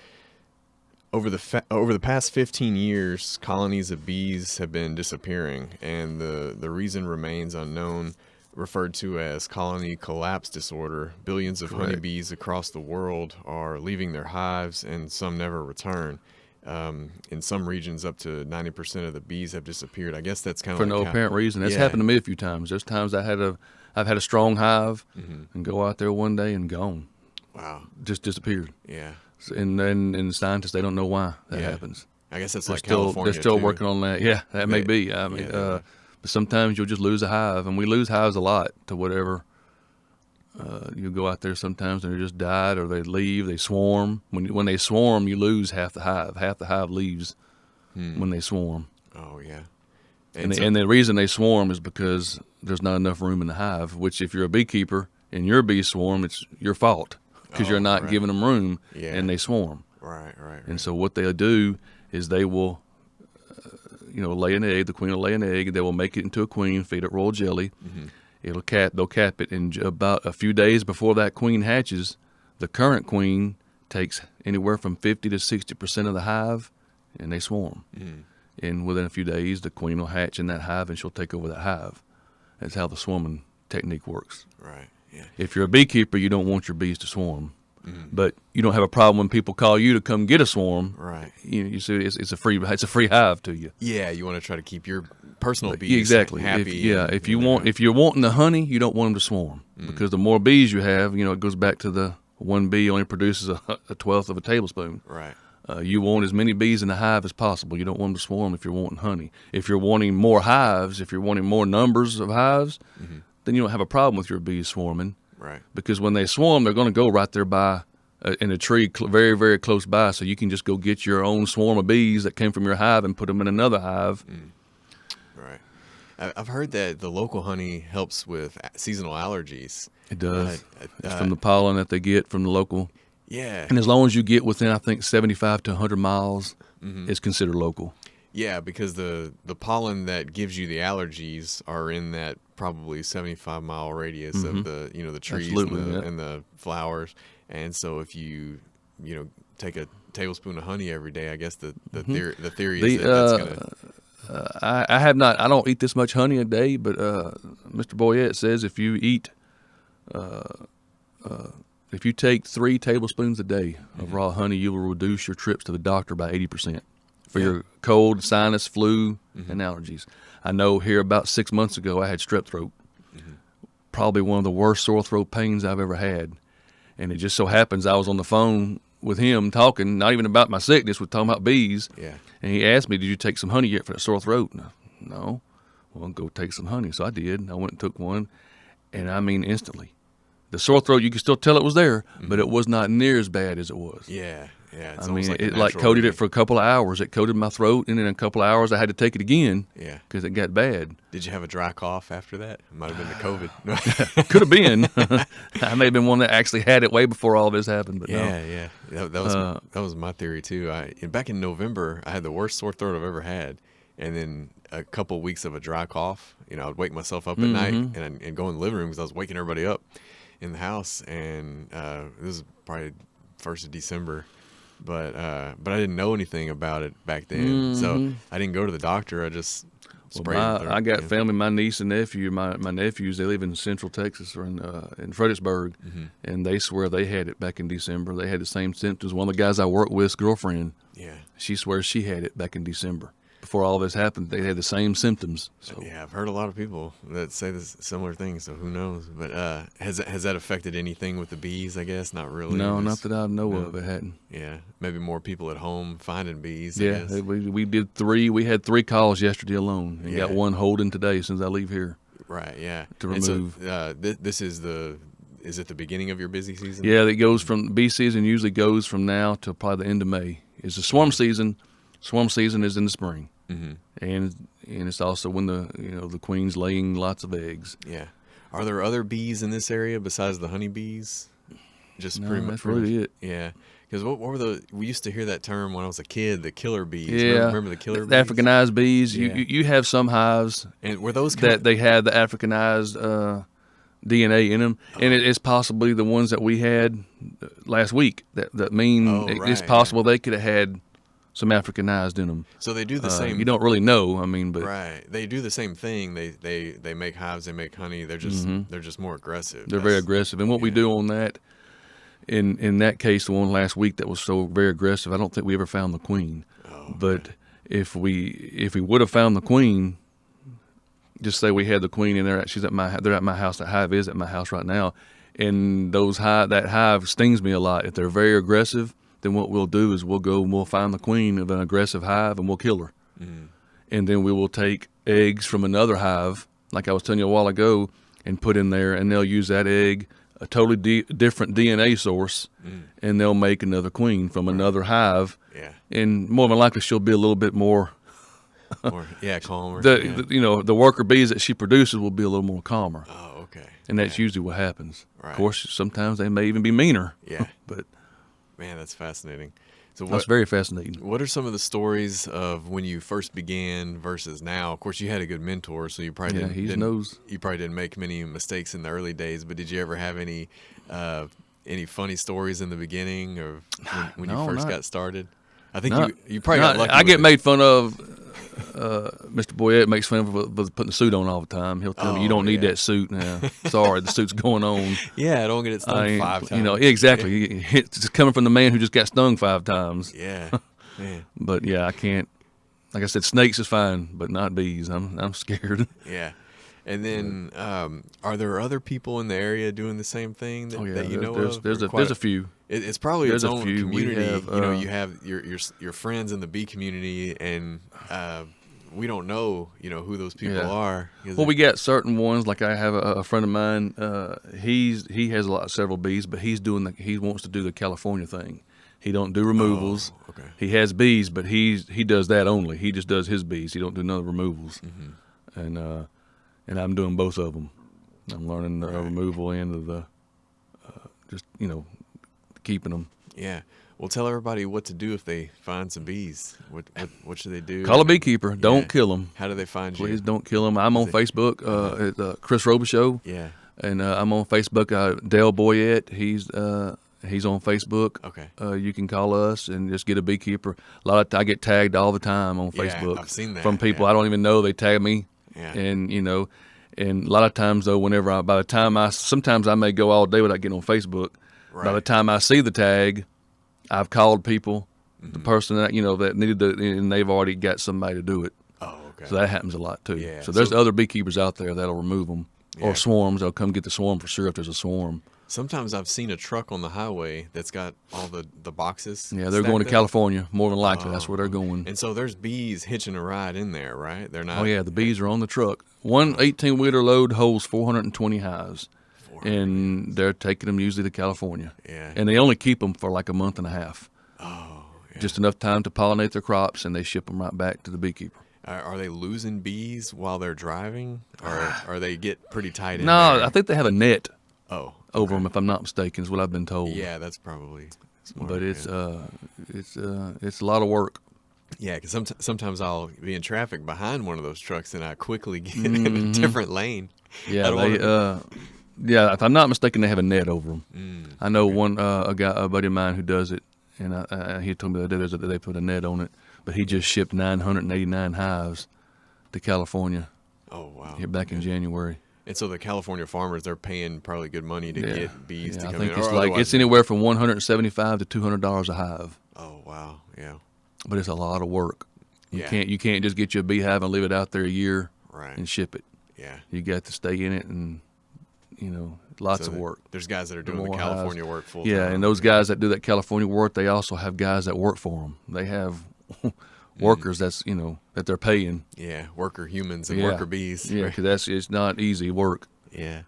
Speaker 1: over the past 15 years, colonies of bees have been disappearing, and the reason remains unknown. Referred to as colony collapse disorder, billions of honeybees across the world are leaving their hives, and some never return. In some regions, up to 90% of the bees have disappeared. I guess that's kind of
Speaker 4: for no apparent reason. That's happened to me a few times. There's times I've had a strong hive and go out there one day and gone.
Speaker 1: Wow,
Speaker 4: just disappeared.
Speaker 1: Yeah,
Speaker 4: and the scientists, they don't know why that happens.
Speaker 1: I guess that's
Speaker 4: they're
Speaker 1: like California.
Speaker 4: They're still
Speaker 1: too.
Speaker 4: working on that. Yeah, that may be. I mean, but sometimes you'll just lose a hive, and we lose hives a lot to whatever. You go out there sometimes and they just died, or they leave, they swarm. When they swarm, you lose half the hive. Half the hive leaves when they swarm.
Speaker 1: Oh, yeah.
Speaker 4: And the reason they swarm is because there's not enough room in the hive, which if you're a beekeeper and your bees swarm, it's your fault because you're not giving them room, and they swarm.
Speaker 1: Right.
Speaker 4: And so what they'll do is they will lay an egg. The queen will lay an egg, and they will make it into a queen, feed it royal jelly. They'll cap it, and about a few days before that queen hatches, the current queen takes anywhere from 50 to 60% of the hive, and they swarm. And within a few days, the queen will hatch in that hive, and she'll take over that hive. That's how the swarming technique works.
Speaker 1: Right. Yeah.
Speaker 4: If you're a beekeeper, you don't want your bees to swarm. But you don't have a problem when people call you to come get a swarm.
Speaker 1: Right.
Speaker 4: You see, it's a free hive to you.
Speaker 1: Yeah, you want to try to keep your personal bees happy.
Speaker 4: If you're wanting the honey, you don't want them to swarm because the more bees you have, it goes back to the one bee only produces a twelfth of a tablespoon.
Speaker 1: Right.
Speaker 4: You want as many bees in the hive as possible. You don't want them to swarm if you're wanting honey. If you're wanting more hives, if you're wanting more numbers of hives, then you don't have a problem with your bees swarming.
Speaker 1: Right.
Speaker 4: Because when they swarm, they're going to go right there by in a tree very, very close by, so you can just go get your own swarm of bees that came from your hive and put them in another hive.
Speaker 1: Right. I've heard that the local honey helps with seasonal allergies.
Speaker 4: It does. It's from the pollen that they get from the local.
Speaker 1: Yeah.
Speaker 4: And as long as you get within, I think, 75 to 100 miles, it's considered local.
Speaker 1: Yeah, because the pollen that gives you the allergies are in that probably 75-mile radius of the trees and the flowers. And so if you take a tablespoon of honey every day, I guess the theory is that's gonna.
Speaker 4: I have not. I don't eat this much honey a day, but Mr. Boyette says if you eat, if you take 3 tablespoons a day of raw honey, you will reduce your trips to the doctor by 80% for your cold, sinus, flu, and allergies. I know here about 6 months ago I had strep throat, probably one of the worst sore throat pains I've ever had. And it just so happens I was on the phone with him talking, not even about my sickness, we're talking about bees.
Speaker 1: Yeah.
Speaker 4: And he asked me, "Did you take some honey yet for that sore throat?" No. Well, go take some honey. So I did. I went and took one, and I mean instantly. The sore throat, you could still tell it was there, but it was not near as bad as it was.
Speaker 1: Yeah. It's
Speaker 4: I mean,
Speaker 1: like
Speaker 4: it coated it for a couple of hours. It coated my throat, and in a couple of hours I had to take it again.
Speaker 1: Yeah.
Speaker 4: Because it got bad.
Speaker 1: Did you have a dry cough after that? It might have been the COVID.
Speaker 4: Could have been. I may have been one that actually had it way before all this happened. But
Speaker 1: yeah. That was my theory too. Back in November, I had the worst sore throat I've ever had, and then a couple weeks of a dry cough. I'd wake myself up at night and go in the living room because I was waking everybody up in the house, and this is probably 1st of December. But I didn't know anything about it back then, so I didn't go to the doctor. I just sprayed.
Speaker 4: I got family, my niece and nephew, my nephews. They live in Central Texas or in Fredericksburg, and they swear they had it back in December. They had the same symptoms. One of the guys I work with's girlfriend, she swears she had it back in December. Before all this happened, they had the same symptoms. So
Speaker 1: yeah, I've heard a lot of people that say this similar things. So who knows? But has that affected anything with the bees? I guess not really.
Speaker 4: No, not that I know of. It hadn't.
Speaker 1: Yeah, maybe more people at home finding bees.
Speaker 4: Yeah,
Speaker 1: I guess.
Speaker 4: we did 3. We had 3 calls yesterday alone, and got 1 holding today since I leave here.
Speaker 1: Right. Yeah.
Speaker 4: To remove.
Speaker 1: And so, this is Is it the beginning of your busy season?
Speaker 4: Yeah, it goes from bee season usually goes from now to probably the end of May. It's the swarm season. Swarm season is in the spring. And it's also when the queen's laying lots of eggs.
Speaker 1: Yeah. Are there other bees in this area besides the honeybees? Just
Speaker 4: no,
Speaker 1: pretty much.
Speaker 4: That's really it.
Speaker 1: Yeah. Because what were we used to hear that term when I was a kid, the killer bees.
Speaker 4: Yeah.
Speaker 1: Remember the killer bees?
Speaker 4: The Africanized bees.
Speaker 1: Yeah.
Speaker 4: You have some hives
Speaker 1: and were those
Speaker 4: that they had the Africanized DNA in them, and it's possibly the ones that we had last week. That mean it's possible they could have had some Africanized in them.
Speaker 1: So they do the same.
Speaker 4: You don't really know. I mean, but
Speaker 1: right, they do the same thing. They make hives. They make honey. They're just more aggressive.
Speaker 4: They're very aggressive. And what we do on that, in that case, the one last week that was so very aggressive, I don't think we ever found the queen. But if we would have found the queen, just say we had the queen in there. They're at my house. That hive is at my house right now, and that hive stings me a lot. If they're very aggressive, then what we'll do is we'll go and we'll find the queen of an aggressive hive and we'll kill her. And then we will take eggs from another hive, like I was telling you a while ago, and put in there, and they'll use that egg, a totally different DNA source, and they'll make another queen from another hive.
Speaker 1: Yeah.
Speaker 4: And more than likely she'll be a little bit more
Speaker 1: calmer.
Speaker 4: The worker bees that she produces will be a little more calmer.
Speaker 1: Oh, okay.
Speaker 4: And that's usually what happens.
Speaker 1: Right.
Speaker 4: Of course, sometimes they may even be meaner.
Speaker 1: Yeah.
Speaker 4: But
Speaker 1: man, that's fascinating. So
Speaker 4: that's very fascinating.
Speaker 1: What are some of the stories of when you first began versus now? Of course, you had a good mentor, so you probably didn't make many mistakes in the early days. But did you ever have any funny stories in the beginning or when you first got started? I think you probably got lucky.
Speaker 4: I get made fun of. Mr. Boyette makes fun of putting the suit on all the time. He'll tell me, "You don't need that suit now. Sorry, the suit's going on."
Speaker 1: Yeah, I don't get it stung 5 times.
Speaker 4: Exactly. Yeah. It's coming from the man who just got stung 5 times.
Speaker 1: Yeah.
Speaker 4: But yeah, I can't. Like I said, snakes is fine, but not bees. I'm scared.
Speaker 1: Yeah. And then, are there other people in the area doing the same thing that you know of?
Speaker 4: There's a few.
Speaker 1: It's probably its own community.
Speaker 4: You
Speaker 1: have your friends in the bee community, and we don't know who those people are.
Speaker 4: Well, we got certain ones. Like I have a friend of mine. He has several bees, but he wants to do the California thing. He don't do removals.
Speaker 1: Oh, okay.
Speaker 4: He has bees, but he does that only. He just does his bees. He don't do none of the removals. And I'm doing both of them. I'm learning the removal end of the keeping them.
Speaker 1: Yeah. Well, tell everybody what to do if they find some bees. What should they do?
Speaker 4: Call a beekeeper. Don't kill them.
Speaker 1: How do they find you?
Speaker 4: Please don't kill them. I'm on Facebook, Chris Robichaux.
Speaker 1: Yeah. And
Speaker 4: I'm on Facebook. Dale Boyette. He's on Facebook.
Speaker 1: Okay.
Speaker 4: You can call us and just get a beekeeper. I get tagged all the time on Facebook.
Speaker 1: I've seen that
Speaker 4: from people I don't even know. They tag me.
Speaker 1: Yeah.
Speaker 4: And and a lot of times though, sometimes I may go all day without getting on Facebook.
Speaker 1: Right.
Speaker 4: By the time I see the tag, I've called people, the person that that needed and they've already got somebody to do it.
Speaker 1: Oh, okay.
Speaker 4: So that happens a lot too.
Speaker 1: Yeah.
Speaker 4: So there's other beekeepers out there that'll remove them or swarms. They'll come get the swarm for sure if there's a swarm.
Speaker 1: Sometimes I've seen a truck on the highway that's got all the boxes.
Speaker 4: Yeah, they're going to
Speaker 1: stacked up.
Speaker 4: California, more than likely. That's where they're going.
Speaker 1: And so there's bees hitching a ride in there, right? They're not.
Speaker 4: Oh, yeah, the bees are on the truck. One 18-wheeler load holds 420 hives, and they're taking them usually to California.
Speaker 1: Yeah.
Speaker 4: And they only keep them for like a month and a half.
Speaker 1: Oh, yeah.
Speaker 4: Just enough time to pollinate their crops, and they ship them right back to the beekeeper.
Speaker 1: Are they losing bees while they're driving, or they get pretty tight in
Speaker 4: No,
Speaker 1: there?
Speaker 4: I think they have a net
Speaker 1: Oh,
Speaker 4: over them, if I'm not mistaken, is what I've been told.
Speaker 1: yeah, that's probably smart.
Speaker 4: But it's
Speaker 1: yeah.
Speaker 4: it's a lot of work.
Speaker 1: Yeah, because sometimes I'll be in traffic behind one of those trucks, and I quickly get in a different lane.
Speaker 4: Yeah,
Speaker 1: I don't
Speaker 4: yeah. If I'm not mistaken, they have a net over them. I know
Speaker 1: okay.
Speaker 4: a buddy of mine who does it, and he told me the other day that they put a net on it. But he just shipped 989 hives to California.
Speaker 1: Oh, wow.
Speaker 4: Here back in January.
Speaker 1: And so the California farmers, they're paying probably good money to get bees to come
Speaker 4: I think
Speaker 1: in.
Speaker 4: it's
Speaker 1: or
Speaker 4: like
Speaker 1: otherwise-
Speaker 4: it's anywhere from $175 to $200 a hive.
Speaker 1: Oh, wow. Yeah.
Speaker 4: But it's a lot of work.
Speaker 1: Yeah.
Speaker 4: You can't just get you a beehive and leave it out there a year
Speaker 1: Right.
Speaker 4: and ship it.
Speaker 1: Yeah.
Speaker 4: You got to stay in it, and lots
Speaker 1: So
Speaker 4: of work.
Speaker 1: There's guys that are doing the
Speaker 4: more
Speaker 1: California
Speaker 4: hives.
Speaker 1: work full time.
Speaker 4: Yeah, and those guys that do that California work, they also have guys that work for them. They have workers that they're paying.
Speaker 1: Yeah, worker humans and
Speaker 4: Yeah.
Speaker 1: worker bees.
Speaker 4: Yeah, because it's not easy work.
Speaker 1: Yeah.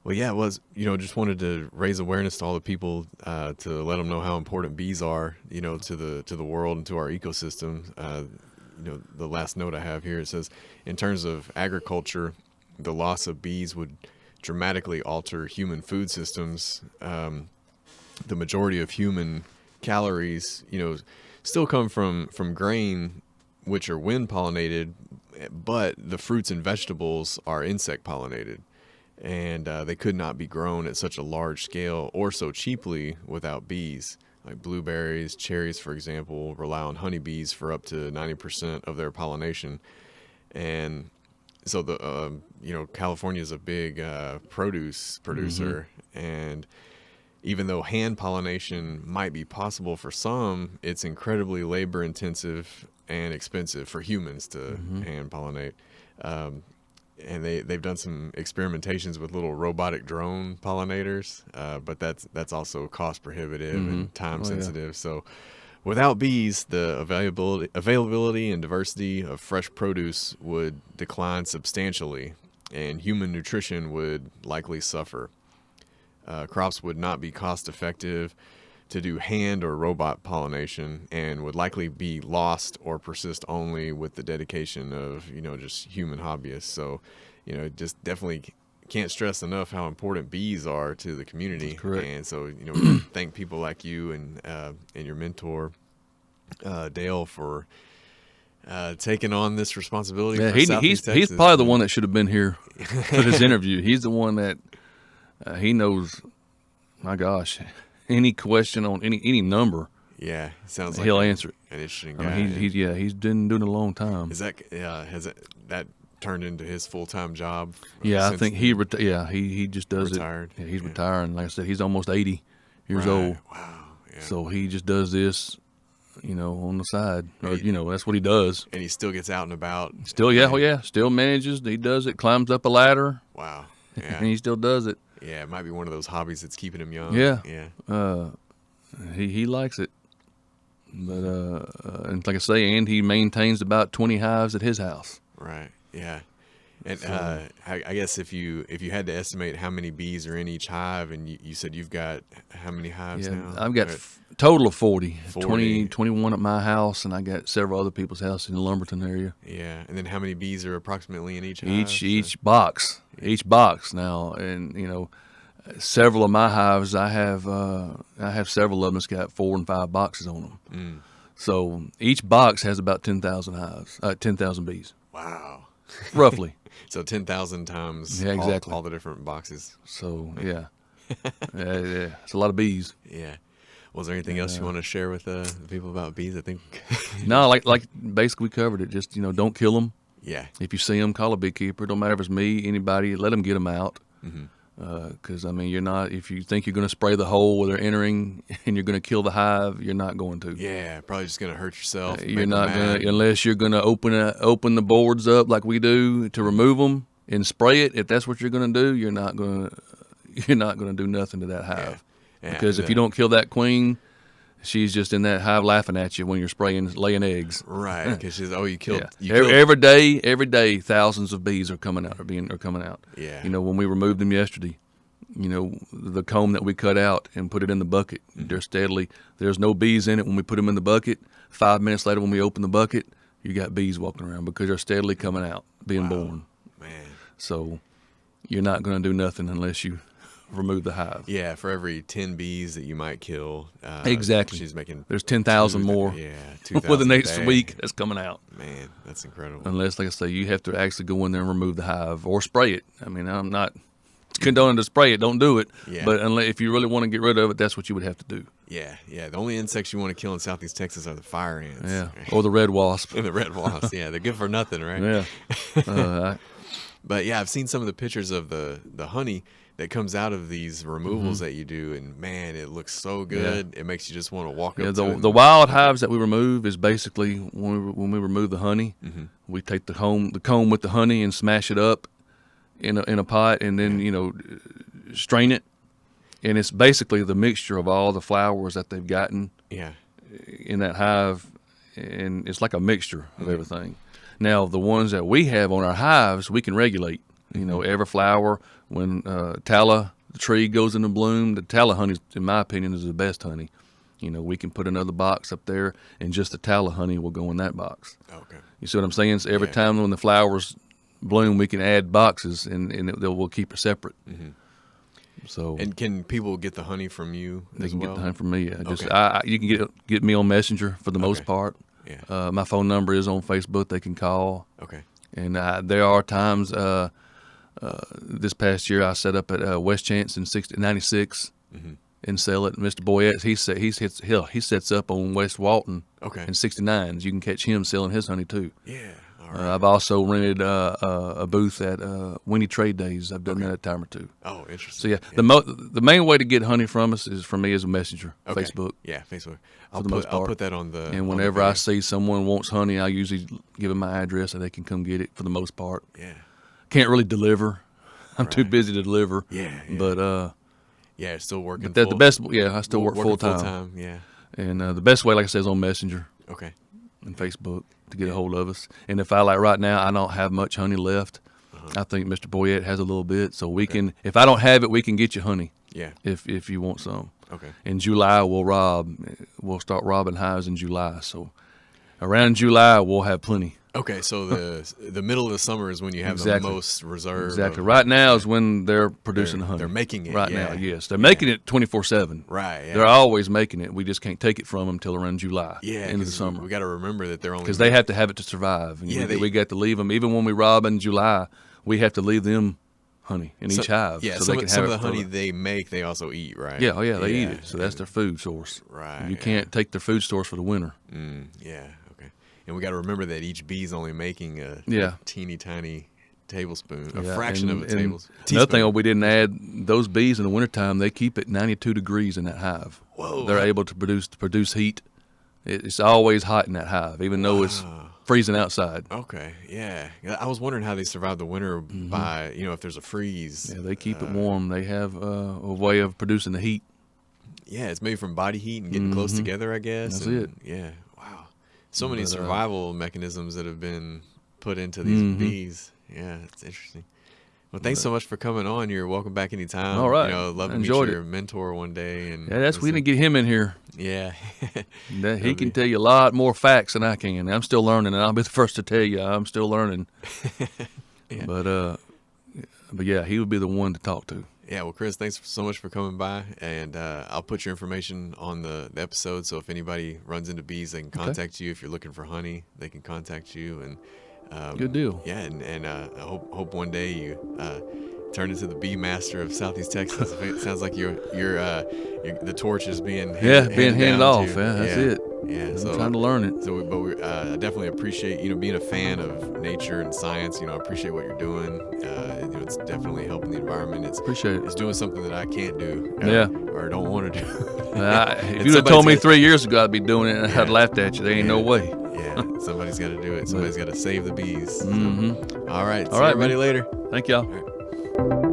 Speaker 1: Well, yeah, it was, just wanted to raise awareness to all the people to let them know how important bees are, to the world and to our ecosystem. The last note I have here, it says, in terms of agriculture, the loss of bees would dramatically alter human food systems. The majority of human calories, still come from grain, which are wind pollinated, but the fruits and vegetables are insect pollinated. And they could not be grown at such a large scale or so cheaply without bees. Like blueberries, cherries, for example, rely on honeybees for up to 90% of their pollination. And so California is a big produce producer. And even though hand pollination might be possible for some, it's incredibly labor intensive and expensive for humans to hand pollinate. And they've done some experimentations with little robotic drone pollinators, but that's also cost prohibitive and time sensitive. So without bees, the availability and diversity of fresh produce would decline substantially, and human nutrition would likely suffer. Crops would not be cost effective to do hand or robot pollination, and would likely be lost or persist only with the dedication of just human hobbyists. So just definitely can't stress enough how important bees are to the community.
Speaker 4: That's correct.
Speaker 1: And so thank people like you and your mentor Dale for taking on this responsibility.
Speaker 4: Yeah,
Speaker 1: for Southeast
Speaker 4: he's
Speaker 1: Texas.
Speaker 4: probably the one that should have been here for this interview. He's the one that he knows. My gosh, any question on any number,
Speaker 1: Yeah, sounds like
Speaker 4: he'll answer it.
Speaker 1: an interesting
Speaker 4: I
Speaker 1: guy.
Speaker 4: mean, he's been doing it a long time.
Speaker 1: Is that has that turned into his full-time job?
Speaker 4: Yeah, I
Speaker 1: since
Speaker 4: think
Speaker 1: then?
Speaker 4: he just does
Speaker 1: Retired?
Speaker 4: it. Yeah, he's
Speaker 1: Yeah.
Speaker 4: retiring. Like I said, he's almost 80 years
Speaker 1: Right.
Speaker 4: old.
Speaker 1: Wow. Yeah.
Speaker 4: So he just does this, on the side, or
Speaker 1: He-
Speaker 4: that's what he does.
Speaker 1: And he still gets out and about.
Speaker 4: Still, still manages. He does it. Climbs up a ladder,
Speaker 1: Wow.
Speaker 4: and
Speaker 1: Yeah.
Speaker 4: he still does it.
Speaker 1: Yeah. It might be one of those hobbies that's keeping him young.
Speaker 4: Yeah.
Speaker 1: Yeah.
Speaker 4: He likes it. But and like I say, and he maintains about 20 hives at his house.
Speaker 1: Right. Yeah. And I guess if you had to estimate how many bees are in each hive, and you said you've got how many hives
Speaker 4: Yeah,
Speaker 1: now?
Speaker 4: I've got total of 40,
Speaker 1: 40.
Speaker 4: 21 at my house, and I got several other people's houses in the Lumberton area.
Speaker 1: Yeah. And then how many bees are approximately in each hive?
Speaker 4: Each box now, and several of my hives, I have several of them that's got 4 and 5 boxes on them.
Speaker 1: Mm.
Speaker 4: So each box has about 10,000 hives, 10,000 bees,
Speaker 1: Wow.
Speaker 4: roughly.
Speaker 1: So 10,000 times
Speaker 4: Yeah, exactly.
Speaker 1: all the different boxes.
Speaker 4: So yeah, it's a lot of bees.
Speaker 1: Yeah. Was there anything else you want to share with the people about bees? I think.
Speaker 4: No, like basically we covered it. Just don't kill them.
Speaker 1: Yeah.
Speaker 4: If you see them, call a beekeeper. Don't matter if it's me, anybody. Let them get them out.
Speaker 1: Mm-hmm.
Speaker 4: Because you're not. If you think you're going to spray the hole where they're entering and you're going to kill the hive, you're not going to.
Speaker 1: Yeah, probably just gonna hurt yourself. make
Speaker 4: You're
Speaker 1: them
Speaker 4: not
Speaker 1: mad.
Speaker 4: gonna unless you're going to open the boards up like we do to remove them and spray it. If that's what you're going to do, you're not going to. you're not going to do nothing to that hive.
Speaker 1: Yeah.
Speaker 4: Because if you don't kill that queen, she's just in that hive laughing at you when you're laying eggs.
Speaker 1: Right, because she's you killed.
Speaker 4: Yeah. Every day, thousands of bees are coming out.
Speaker 1: Yeah.
Speaker 4: When we removed them yesterday, the comb that we cut out and put it in the bucket, they're steadily. There's no bees in it when we put them in the bucket. 5 minutes later, when we open the bucket, you got bees walking around because they're steadily coming out, being born.
Speaker 1: Man.
Speaker 4: So you're not going to do nothing unless you remove the hive.
Speaker 1: Yeah, for every 10 bees that you might kill,
Speaker 4: exactly.
Speaker 1: she's making.
Speaker 4: There's 10,000 more.
Speaker 1: Yeah, 2,000
Speaker 4: within the next
Speaker 1: a day.
Speaker 4: week that's coming out.
Speaker 1: Man, that's incredible.
Speaker 4: Unless, like I say, you have to actually go in there and remove the hive or spray it. I mean, I'm not condoning to spray it. Don't do it.
Speaker 1: Yeah.
Speaker 4: But if you really want to get rid of it, that's what you would have to do.
Speaker 1: Yeah. The only insects you want to kill in Southeast Texas are the fire ants.
Speaker 4: Yeah, or the red wasp.
Speaker 1: And the red wasps. Yeah, they're good for nothing, right?
Speaker 4: Yeah.
Speaker 1: But yeah, I've seen some of the pictures of the honey that comes out of these removals that you do, and man, it looks so good. Yeah. It makes you just want to walk up to it.
Speaker 4: The wild hives that we remove is basically when we remove the honey, we take the comb with the honey and smash it up in a pot, and then strain it, and it's basically the mixture of all the flowers that they've gotten in that hive, and it's like a mixture of everything. Now, the ones that we have on our hives, we can regulate. Every flower, when tala, the tree goes into bloom, the tala honey, in my opinion, is the best honey. We can put another box up there, and just the tala honey will go in that box.
Speaker 1: Okay.
Speaker 4: You see what I'm saying? So every time when the flowers bloom, we can add boxes, and we'll keep it separate. So.
Speaker 1: And can people get the honey from you
Speaker 4: They
Speaker 1: as
Speaker 4: can
Speaker 1: well?
Speaker 4: get the honey from me. Yeah. You can get me on Messenger for the most part.
Speaker 1: Yeah.
Speaker 4: My phone number is on Facebook. They can call.
Speaker 1: Okay.
Speaker 4: And there are times. This past year, I set up at West Chance in 96 and sell it. Mr. Boyette, he sets up on West Walton in 69s. You can catch him selling his honey too.
Speaker 1: Yeah. All right.
Speaker 4: I've also rented a booth at Winnie Trade Days. I've done that a time or two.
Speaker 1: Oh, interesting.
Speaker 4: So yeah. The main way to get honey from us is from me as a messenger, Facebook.
Speaker 1: Yeah, Facebook.
Speaker 4: For the most part.
Speaker 1: I'll put that on the.
Speaker 4: And whenever I see someone wants honey, I usually give them my address so they can come get it. For the most part.
Speaker 1: Yeah.
Speaker 4: Can't really deliver. I'm too busy to deliver.
Speaker 1: Yeah.
Speaker 4: But
Speaker 1: it's still working.
Speaker 4: But that's the best. Yeah, I still work full time.
Speaker 1: Full time. Yeah.
Speaker 4: And the best way, like I said, is on Messenger.
Speaker 1: Okay.
Speaker 4: And Facebook to get a hold of us. And if right now, I don't have much honey left. I think Mr. Boyette has a little bit, so we can. If I don't have it, we can get you honey.
Speaker 1: Yeah.
Speaker 4: If you want some.
Speaker 1: Okay.
Speaker 4: In July, we'll start robbing hives in July. So around July, we'll have plenty.
Speaker 1: Okay, so the middle of the summer is when you have the most reserve.
Speaker 4: Exactly. Right now is when they're producing the honey.
Speaker 1: They're making it
Speaker 4: right now. Yes, they're making it 24/7.
Speaker 1: Right. Yeah.
Speaker 4: They're always making it. We just can't take it from them until around July.
Speaker 1: Yeah.
Speaker 4: Into the summer.
Speaker 1: We got to remember that they're only
Speaker 4: because they have to have it to survive. And we got to leave them. Even when we rob in July, we have to leave them honey in each hive.
Speaker 1: Yeah.
Speaker 4: So
Speaker 1: some
Speaker 4: they can
Speaker 1: some
Speaker 4: have
Speaker 1: of the
Speaker 4: it
Speaker 1: honey they make, they also eat. Right.
Speaker 4: Yeah. Oh yeah. They eat it. So that's their food source.
Speaker 1: Right.
Speaker 4: You can't take their food source for the winter.
Speaker 1: Yeah. Okay. And we got to remember that each bee is only making a teeny tiny tablespoon, a fraction of a tablespoon.
Speaker 4: Another thing we didn't add, those bees in the wintertime, they keep it 92 degrees in that hive.
Speaker 1: Whoa.
Speaker 4: They're able to produce heat. It's always hot in that hive, even though it's freezing outside.
Speaker 1: Okay, yeah. I was wondering how they survive the winter by, if there's a freeze.
Speaker 4: Yeah, they keep it warm. They have a way of producing the heat.
Speaker 1: Yeah, it's made from body heat and getting close together, I guess.
Speaker 4: That's it.
Speaker 1: Yeah, wow. So many survival mechanisms that have been put into these bees. Yeah, it's interesting. Well, thanks so much for coming on. You're welcome back anytime.
Speaker 4: All right.
Speaker 1: Love to meet your mentor one day. And
Speaker 4: we didn't get him in here.
Speaker 1: Yeah.
Speaker 4: He can tell you a lot more facts than I can. I'm still learning, and I'll be the first to tell you I'm still learning. But yeah, he would be the one to talk to.
Speaker 1: Yeah, well, Chris, thanks so much for coming by, and I'll put your information on the episode, so if anybody runs into bees, they can contact you. If you're looking for honey, they can contact you. And
Speaker 4: good deal.
Speaker 1: Yeah, and I hope one day you turn into the bee master of Southeast Texas. It sounds like you're the torch is being handed
Speaker 4: off. Yeah, that's it.
Speaker 1: Yeah, so
Speaker 4: I'm trying to learn it.
Speaker 1: So, but I definitely appreciate being a fan of nature and science. I appreciate what you're doing. It's definitely helping the environment.
Speaker 4: Appreciate it.
Speaker 1: It's doing something that I can't do. Or don't want to do.
Speaker 4: If you'd have told me 3 years ago I'd be doing it, I'd have laughed at you. There ain't no way.
Speaker 1: Yeah, somebody's got to do it. Somebody's got to save the bees.
Speaker 4: Mm-hmm.
Speaker 1: All right.
Speaker 4: All right,
Speaker 1: everybody later.
Speaker 4: Thank y'all.
Speaker 1: All right.